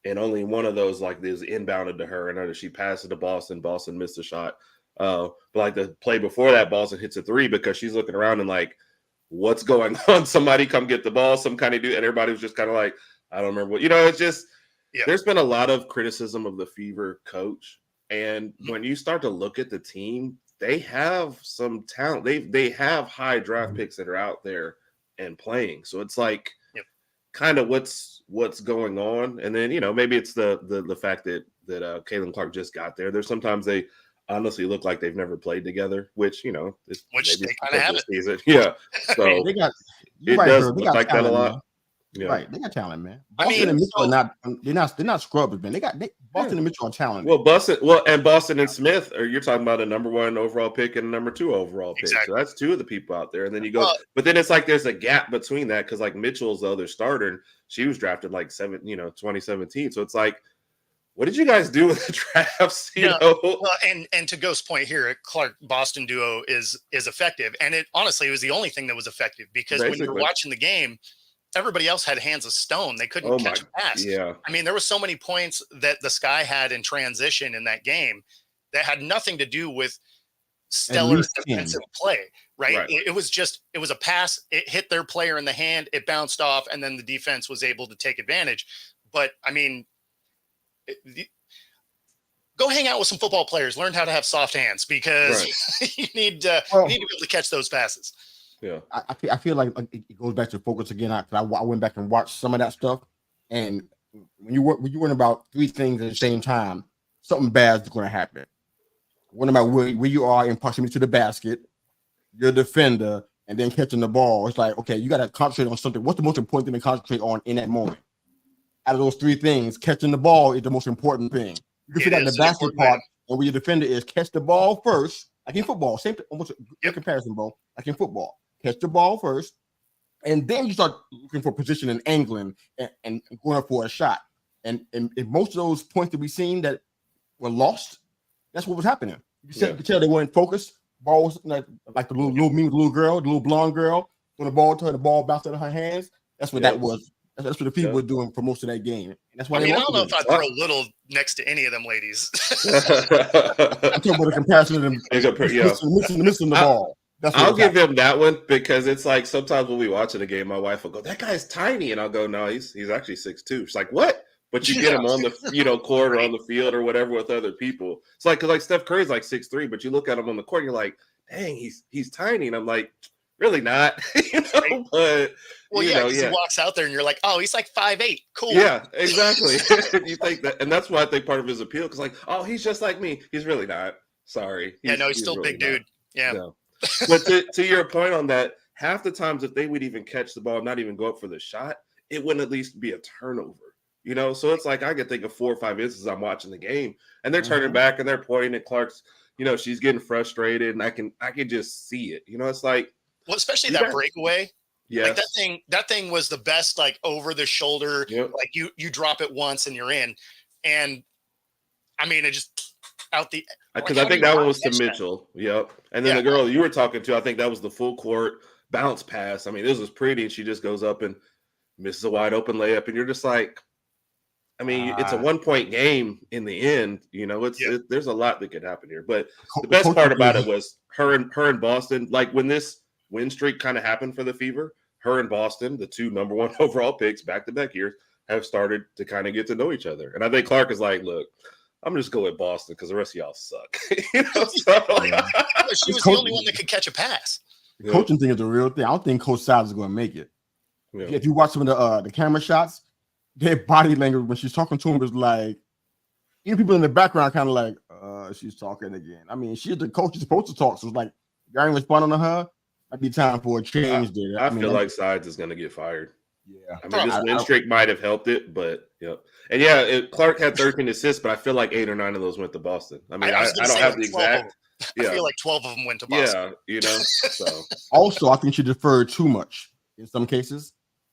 And only one of those is inbounded to her. And she passed it to Boston. Boston missed a shot. But the play before that, Boston hits a 3 because she's looking around and what's going on? Somebody come get the ball. Some kind of do. And everybody was just kind of like, I don't remember what. It's just there's been a lot of criticism of the Fever coach. And when you start to look at the team, they have some talent. They have high draft picks that are out there and playing. So it's kind of what's going on. And then maybe it's the fact that Caitlin Clark just got there. There's sometimes they honestly look like they've never played together, which they kind of have it. Yeah, so they got look like that a lot. Man. Yeah. Right, they got talent, man. Boston and Mitchell are they're not scrubbers, man. Boston and Mitchell are talented. Boston and Smith, or you're talking about a number 1 overall pick and a number 2 overall pick. Exactly. So that's 2 of the people out there. And then you go, but then it's there's a gap between that because Mitchell's the other starter, and she was drafted 2017. So it's what did you guys do with the drafts? You know? Well, and to Ghost's point here, Clark Boston duo is effective, and it honestly was the only thing that was effective because when you're watching the game, everybody else had hands of stone. They couldn't catch a pass. Yeah. I mean, there were so many points that the Sky had in transition in that game that had nothing to do with stellar defensive play, right? It was a pass. It hit their player in the hand. It bounced off, and then the defense was able to take advantage. But, I mean, go hang out with some football players. Learn how to have soft hands because you need to be able to catch those passes. Yeah, I feel like it goes back to focus again. I went back and watched some of that stuff, and when you worry about 3 things at the same time, something bad is going to happen. What about where you are in proximity to the basket, your defender, and then catching the ball? It's okay, you got to concentrate on something. What's the most important thing to concentrate on in that moment? Out of those 3 things, catching the ball is the most important thing. You can figure out the basket part, and where your defender is, catch the ball first. Like in football, same almost a comparison, bro. Like in football. Catch the ball first, and then you start looking for position and angling and going up for a shot. And most of those points that we've seen that were lost, that's what was happening. You could tell they weren't focused. Ball was like the little girl, the little blonde girl, when the ball bounced out of her hands. That's what that was. That's what the people were doing for most of that game. And that's why I don't know if I'd throw little next to any of them ladies. I'm talking about the comparison of them missing the ball. I'll give him that one because it's sometimes when we watch a game, my wife will go, "That guy's tiny," and I'll go, "No, he's actually 6'2". She's like, "What?" But you get him on the court or on the field or whatever with other people. It's because Steph Curry's 6'3", but you look at him on the court, and you're like, "Dang, he's tiny," and I'm like, "Really not?" But he walks out there and you're like, "Oh, he's 5'8". Cool. Yeah, exactly. You think that, and that's why I think part of his appeal because he's just like me. He's really not. Sorry. He's still really big dude. Yeah. No. But to your point on that, half the times if they would even catch the ball, not even go up for the shot, it wouldn't at least be a turnover. So it's I could think of 4 or 5 instances I'm watching the game, and they're turning back and they're pointing at Clark's. She's getting frustrated, and I can just see it. It's especially that breakaway. Yeah, that thing was the best. Over the shoulder, you drop it once and you're in, and I mean it just out the. Because I think that one was to Mitchell. Yep. And then the girl you were talking to, I think that was the full court bounce pass. I mean, this was pretty, and she just goes up and misses a wide open layup, and you're just it's a 1-point game in the end. There's a lot that could happen here. But the best part about it was her and Boston. When this win streak kind of happened for the Fever, her and Boston, the two number one overall picks back-to-back years, have started to kind of get to know each other. And I think Clark is like, look, I'm just going with Boston because the rest of y'all suck. She was the only one that could catch a pass. The coaching thing is the real thing. I don't think Coach Sides is going to make it. Yeah. If you watch some of the camera shots, their body language when she's talking to him is like, even people in the background kind of like, she's talking again. I mean, she's the coach. She's supposed to talk. So it's like, you ain't responding to her. Might be time for a change there. I feel like Sides is going to get fired. Yeah. I mean, this win streak might have helped it, but And Clark had 13 assists, but I feel like 8 or 9 of those went to Boston. I mean, I don't have the exact. I feel like 12 of them went to Boston. Yeah, So also, I think she deferred too much in some cases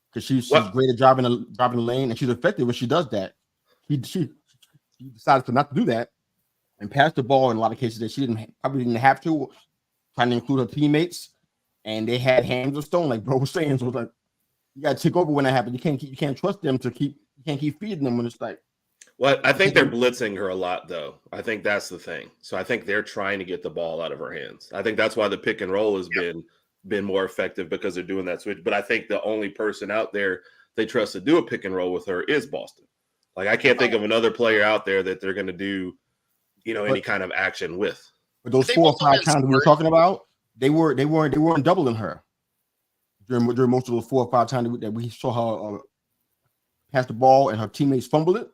because she's great at driving the lane, and she's effective when she does that. She decided to not do that and pass the ball in a lot of cases that she probably didn't have to, trying to include her teammates, and they had hands of stone, like bro was saying. So it's like you got to take over when that happens. You can't trust them you can't keep feeding them when it's like. Well, I think they're blitzing her a lot, though. I think that's the thing. So I think they're trying to get the ball out of her hands. I think that's why the pick and roll has been more effective because they're doing that switch. But I think the only person out there they trust to do a pick and roll with her is Boston. Like I can't think of another player out there that they're going to do, any kind of action with. But those 4 or 5 times we were talking about, they weren't doubling her during most of those 4 or 5 times that we saw her pass the ball and her teammates fumble it.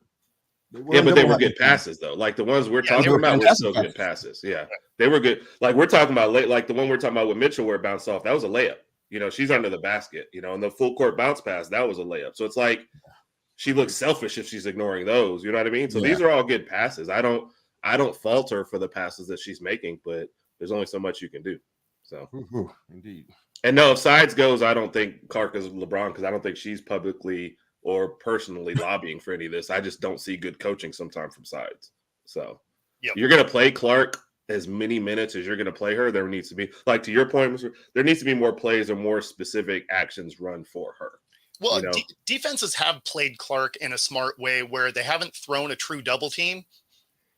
But they were good passes though. Like the ones we're talking about were still good passes. Yeah, they were good. Like we're talking about like the one we're talking about with Mitchell where it bounced off. That was a layup. She's under the basket. And the full court bounce pass, that was a layup. So it's like she looks selfish if she's ignoring those. You know what I mean? So these are all good passes. I don't fault her for the passes that she's making, but there's only so much you can do. So indeed. And no, if Sides goes, I don't think Clark is LeBron because I don't think she's publicly or personally lobbying for any of this. I just don't see good coaching sometimes from Sides. So you're going to play Clark as many minutes as you're going to play her. There needs to be, like to your point, there needs to be more plays or more specific actions run for her. Well, defenses have played Clark in a smart way where they haven't thrown a true double team,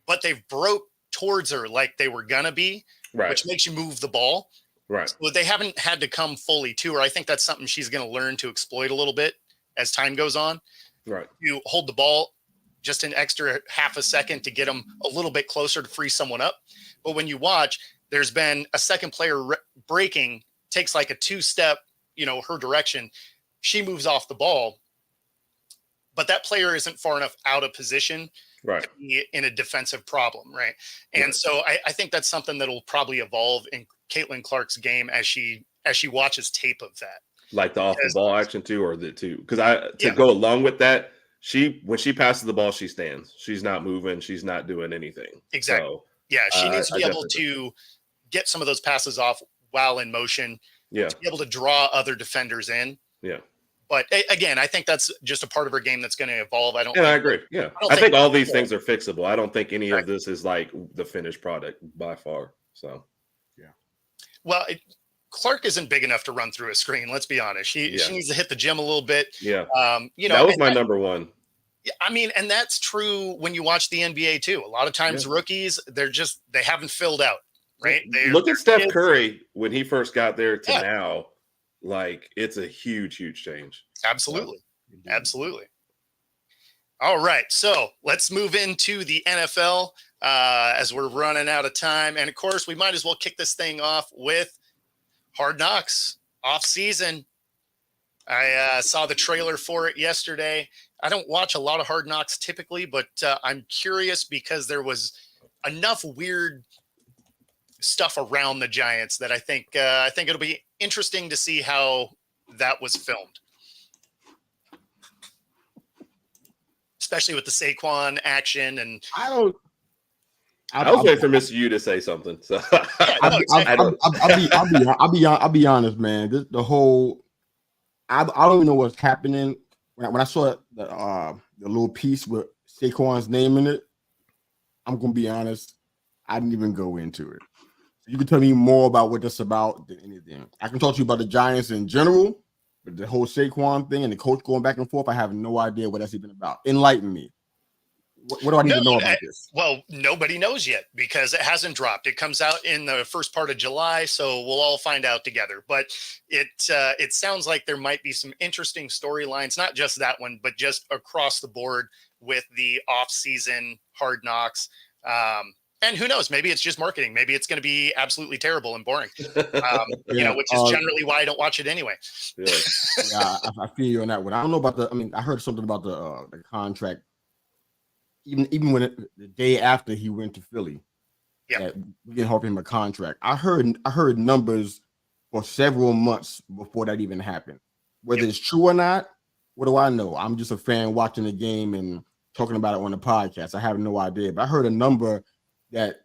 but they've broke towards her like they were going to be, which makes you move the ball. Right. So they haven't had to come fully to her. I think that's something she's going to learn to exploit a little bit as time goes on. Right. You hold the ball just an extra half a second to get them a little bit closer to free someone up. But when you watch, there's been a second player breaking, takes like a 2-step, her direction. She moves off the ball, but that player isn't far enough out of position to be in a defensive problem. Right. And so I think that's something that'll probably evolve in Caitlin Clark's game as she watches tape of that. Like the off the ball action too, or the two? Because go along with that, when she passes the ball, she stands. She's not moving. She's not doing anything. Exactly. So, she needs to be able to get some of those passes off while in motion. Yeah. To be able to draw other defenders in. Yeah. But again, I think that's just a part of her game that's going to evolve. I agree. Yeah. I think all these things are fixable. I don't think any of this is like the finished product by far. So, yeah. Well, Clark isn't big enough to run through a screen. Let's be honest. She needs to hit the gym a little bit. Yeah. That was my number one. I mean, and that's true when you watch the NBA too. A lot of times rookies, they haven't filled out, right? Look at Steph Curry when he first got there to now. Like it's a huge, huge change. Absolutely. Absolutely. All right. So let's move into the NFL as we're running out of time. And of course, we might as well kick this thing off with Hard Knocks off season. I saw the trailer for it yesterday. I don't watch a lot of Hard Knocks typically, but I'm curious because there was enough weird stuff around the Giants that I think it'll be interesting to see how that was filmed, especially with the Saquon action. And I was waiting for Mr. Yu to say something. So I'll be honest, man. The whole I don't even know what's happening. When I saw the little piece with Saquon's name in it, I'm gonna be honest. I didn't even go into it. You can tell me more about what that's about than anything. I can talk to you about the Giants in general, but the whole Saquon thing and the coach going back and forth, I have no idea what that's even about. Enlighten me. What do I need No, to know about this? Well, nobody knows yet because it hasn't dropped. It comes out in the first part of July, so we'll all find out together. But it sounds like there might be some interesting storylines, not just that one, but just across the board with the off-season Hard Knocks. And who knows? Maybe it's just marketing. Maybe it's going to be absolutely terrible and boring. Which is generally why I don't watch it anyway. Yeah, I feel you on that one. I don't know about I heard something about the contract. Even when the day after he went to Philly, we didn't offer him a contract. I heard numbers for several months before that even happened. Whether it's true or not, what do I know? I'm just a fan watching the game and talking about it on the podcast. I have no idea, but I heard a number that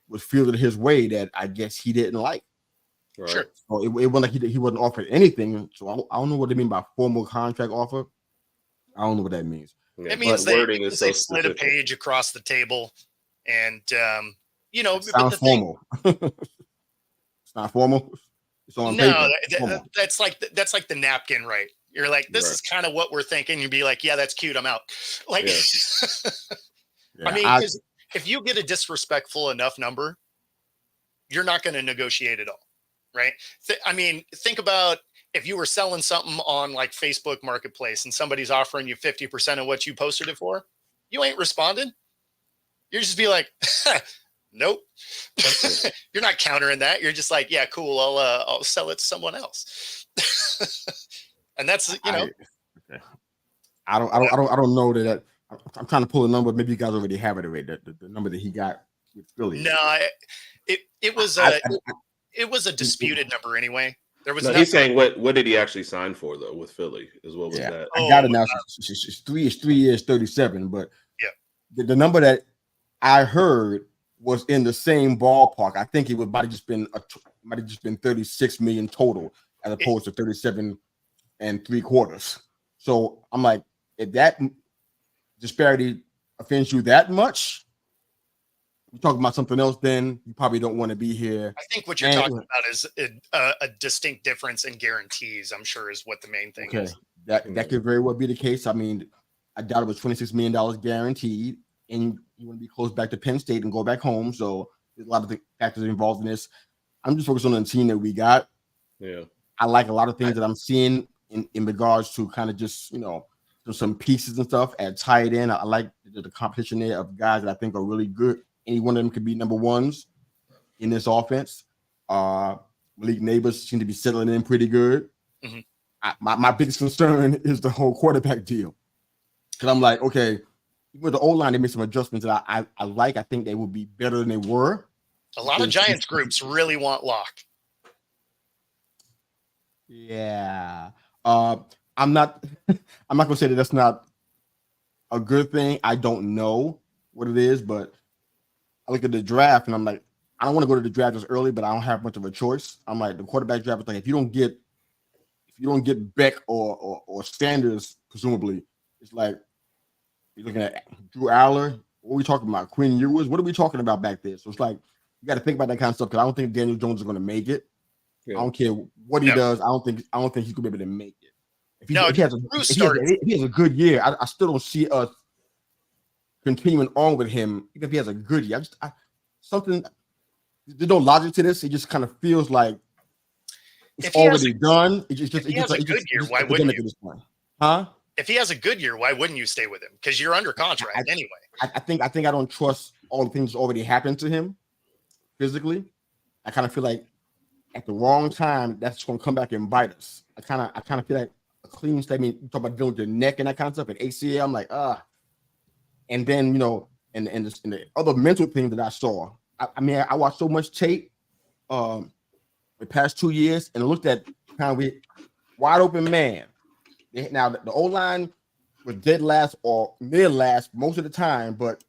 was fielded his way that I guess he didn't like. Right. Sure. So it wasn't like he wasn't offered anything. So I don't know what they mean by formal contract offer. I don't know what that means. It means they split a page across the table, and sounds formal. It's not formal. It's on paper. That's like the napkin, right? You're like, this is kind of what we're thinking. You'd be like, yeah, that's cute. I'm out. Like, I mean, if you get a disrespectful enough number, you're not going to negotiate at all, right? Think about if you were selling something on like Facebook Marketplace and somebody's offering you 50% of what you posted it for, you ain't responding. You just be like, nope. You're not countering that. You're just like, yeah, cool. I'll sell it to someone else. And that's, I don't know that. I'm trying to pull a number. Maybe you guys already have it already. The number that he got with Philly. No, it was a disputed number anyway. There was. No, he's saying what did he actually sign for though with Philly? Is what was that? I got it now. It's 3 years, 37. But the number that I heard was in the same ballpark. I think it might have just been 36 million total as opposed to 37 3/4. So I'm like, if that disparity offends you that much, you're talking about something else, then you probably don't want to be here. I think what you're talking about is a distinct difference in guarantees, I'm sure, is what the main thing is. That could very well be the case. I mean, I doubt it was $26 million guaranteed, and you want to be close back to Penn State and go back home. So there's a lot of the factors involved in this. I'm just focused on the team that we got. Yeah. I like a lot of things that I'm seeing in regards to kind of just, some pieces and stuff at tight end. I like the competition there of guys that I think are really good. Any one of them could be number ones in this offense. Malik Neighbors seem to be settling in pretty good. Mm-hmm. My biggest concern is the whole quarterback deal. Because I'm like, okay, with the O-line, they made some adjustments that I like. I think they will be better than they were. A lot of Giants groups really want Locke. Yeah. I'm not gonna say that that's not a good thing. I don't know what it is, but I look at the draft and I'm like, I don't want to go to the draft as early, but I don't have much of a choice. I'm like, the quarterback draft is like, if you don't get Beck or Sanders, presumably, it's like you're looking at Drew Aller. What are we talking about? Quinn Ewers? What are we talking about back there? So it's like you got to think about that kind of stuff because I don't think Daniel Jones is going to make it. Yeah. I don't care what he does. I don't think he's gonna be able to make it. If he has a good year, I still don't see us continuing on with him. Even if he has a good year, there's no logic to this. It just kind of feels like it's already done. If he has a good year, why wouldn't you? Huh? If he has a good year, why wouldn't you stay with him? Because you're under contract anyway. I think I don't trust all the things that already happened to him physically. I kind of feel like at the wrong time, that's going to come back and bite us. I kind of feel like a clean statement. You talk about dealing with your neck and that kind of stuff, and ACL. I'm like, and then and the other mental thing that I saw. I watched so much tape, the past 2 years, and looked at kind of wide open man. Now the O-line was dead last or mid last most of the time, but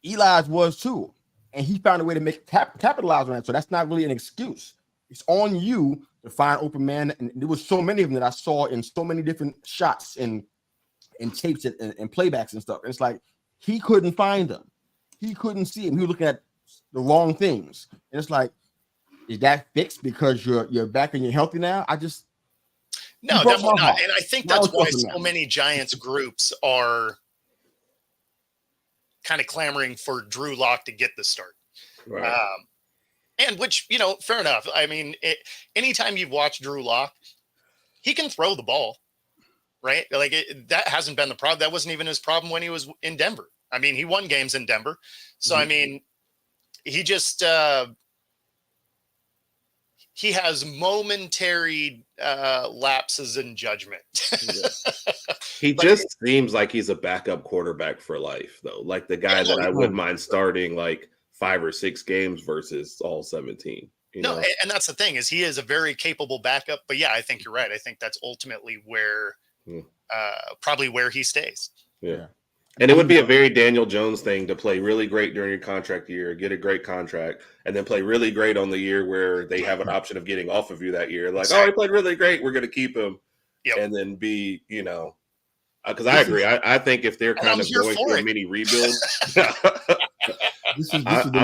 Eli's was too. And he found a way to capitalize on that. So that's not really an excuse. It's on you to find open man. And there was so many of them that I saw in so many different shots and tapes and playbacks and stuff. And it's like he couldn't find them. He couldn't see them. He was looking at the wrong things. And it's like, is that fixed because you're back and you're healthy now? No, definitely not. And I think that's why so many Giants groups are kind of clamoring for Drew Lock to get the start. Right. And which, fair enough. I mean, anytime you've watched Drew Lock, he can throw the ball, right? Like that hasn't been the problem. That wasn't even his problem when he was in Denver. I mean, he won games in Denver. So, I mean, he just, he has momentary lapses in judgment. He just seems like he's a backup quarterback for life, though. Like the guy that I wouldn't mind starting like 5 or 6 games versus all 17. No, and that's the thing is he is a very capable backup. But yeah, I think you're right. I think that's ultimately where probably where he stays. Yeah. And it would be a very Daniel Jones thing to play really great during your contract year, get a great contract, and then play really great on the year where they have an option of getting off of you that year. Like, oh, he played really great. We're going to keep him. Yep. And then be, because I agree. I think if they're kind of going through a mini rebuild, I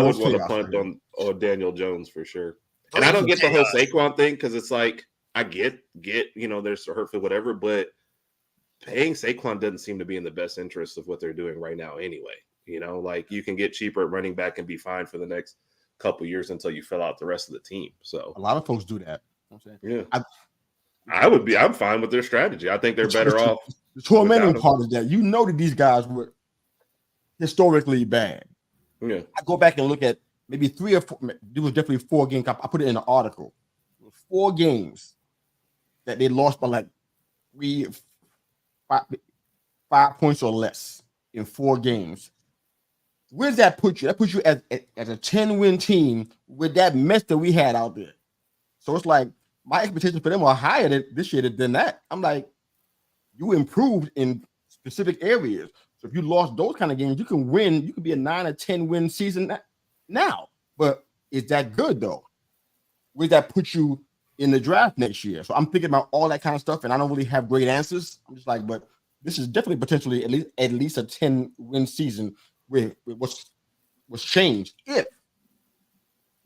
would want to punt on Daniel Jones for sure. And I don't get the whole Saquon thing because it's like, I get, there's hurtful, whatever, but paying Saquon doesn't seem to be in the best interest of what they're doing right now anyway. Like you can get cheaper at running back and be fine for the next couple years until you fill out the rest of the team. So a lot of folks do that. Yeah. I'm fine with their strategy. I think they're better off. The tormenting part is that that these guys were historically bad. Yeah. I go back and look at maybe 3 or 4. There was definitely 4 games. I put it in an article. 4 games that they lost by like 5 points or less in 4 games. Where does that put you? That puts you as a 10-win team with that mess that we had out there. So it's like my expectations for them are higher this year than that. I'm like, you improved in specific areas. So if you lost those kind of games, you can win. You could be a 9 or 10 win season now. But is that good though? Where does that put you in the draft next year? So I'm thinking about all that kind of stuff, and I don't really have great answers. I'm just like, but this is definitely potentially at least a 10-win season with what's changed. If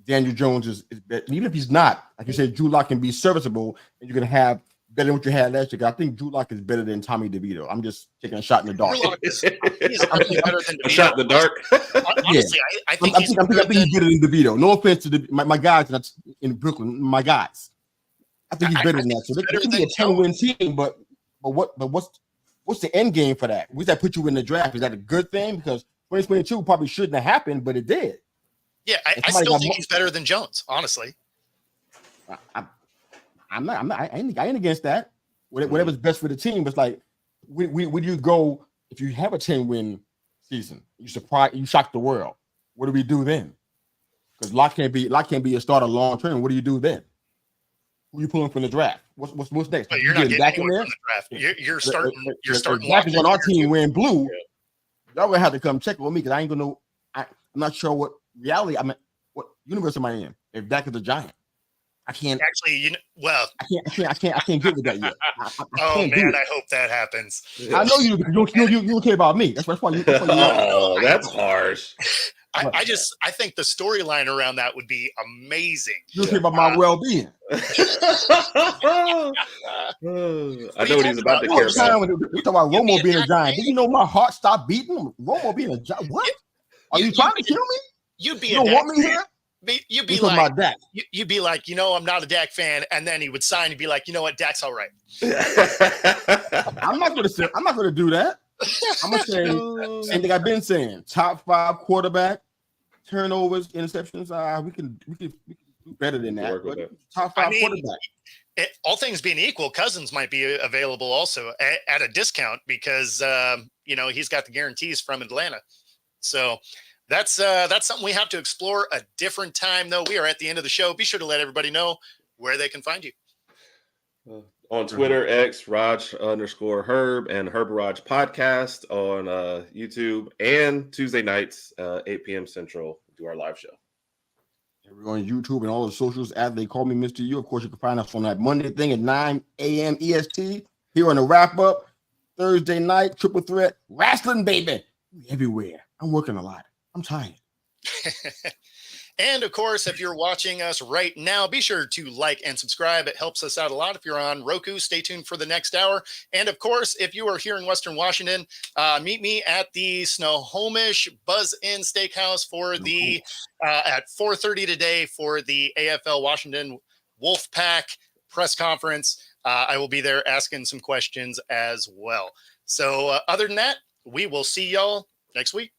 Daniel Jones is better, even if he's not, like you said, Drew Lock can be serviceable, and you're gonna have better than what you had last year. I think Drew Lock is better than Tommy DeVito. I'm just taking a shot in the dark. He's definitely better than DeVito. A shot in the dark. Honestly, I think he's better than DeVito. No offense to my guys in Brooklyn, my guys. I think he's better than that. So they can be a 10-win team, but what's the end game for that? Where does that put you in the draft? Is that a good thing? Because 2022 probably shouldn't have happened, but it did. Yeah, I still think he's better than Jones, honestly. I ain't against that. Whatever's best for the team. But it's like, where do you go if you have a 10-win season? You shock the world. What do we do then? Because Lock can't be a starter long term. What do you do then? Who are you pulling from the draft? What's next? But you're not getting back in there. From the draft. You're starting. You're starting. Lock is on our team wearing blue. Y'all gonna have to come check with me because I ain't gonna know. I'm not sure what reality. What universe am I in? If Dak is a Giant, I can't actually. I can't get with that yet. Oh man, I hope that happens. I know you don't care about me. That's why you. Oh, that's harsh. I think the storyline around that would be amazing. You don't care about my well-being. I know what he's about to care about. We talk about Romo being a Giant. Did you know my heart stopped beating? Romo being a Giant. What? Are you trying to kill me? You'd be you don't want me here? You'd be like, you'd be like, I'm not a Dak fan, and then he would sign and be like, you know what, Dak's all right. I'm not going to do that. I'm going to say same thing I've been saying. Top 5 quarterback, turnovers, interceptions. We can do better than that. But top 5 quarterback. All things being equal, Cousins might be available also at a discount because he's got the guarantees from Atlanta. So that's something we have to explore a different time, though. We are at the end of the show. Be sure to let everybody know where they can find you. On Twitter, X, Raj_Herb and Herb Raj Podcast on YouTube, and Tuesday nights, 8 p.m. Central, do our live show. We're on YouTube and all the socials as they call me Mr. Yu. Of course, you can find us on that Monday thing at 9 a.m. EST. Here on the wrap up, Thursday night, triple threat, wrestling, baby. Everywhere. I'm working a lot. I'm tired. And of course, if you're watching us right now, be sure to like and subscribe. It helps us out a lot. If you're on Roku, stay tuned for the next hour. And of course, if you are here in Western Washington, meet me at the Snohomish Buzz Inn Steakhouse for the at 4:30 today for the AFL Washington Wolfpack press conference. I will be there asking some questions as well. So other than that, we will see y'all next week.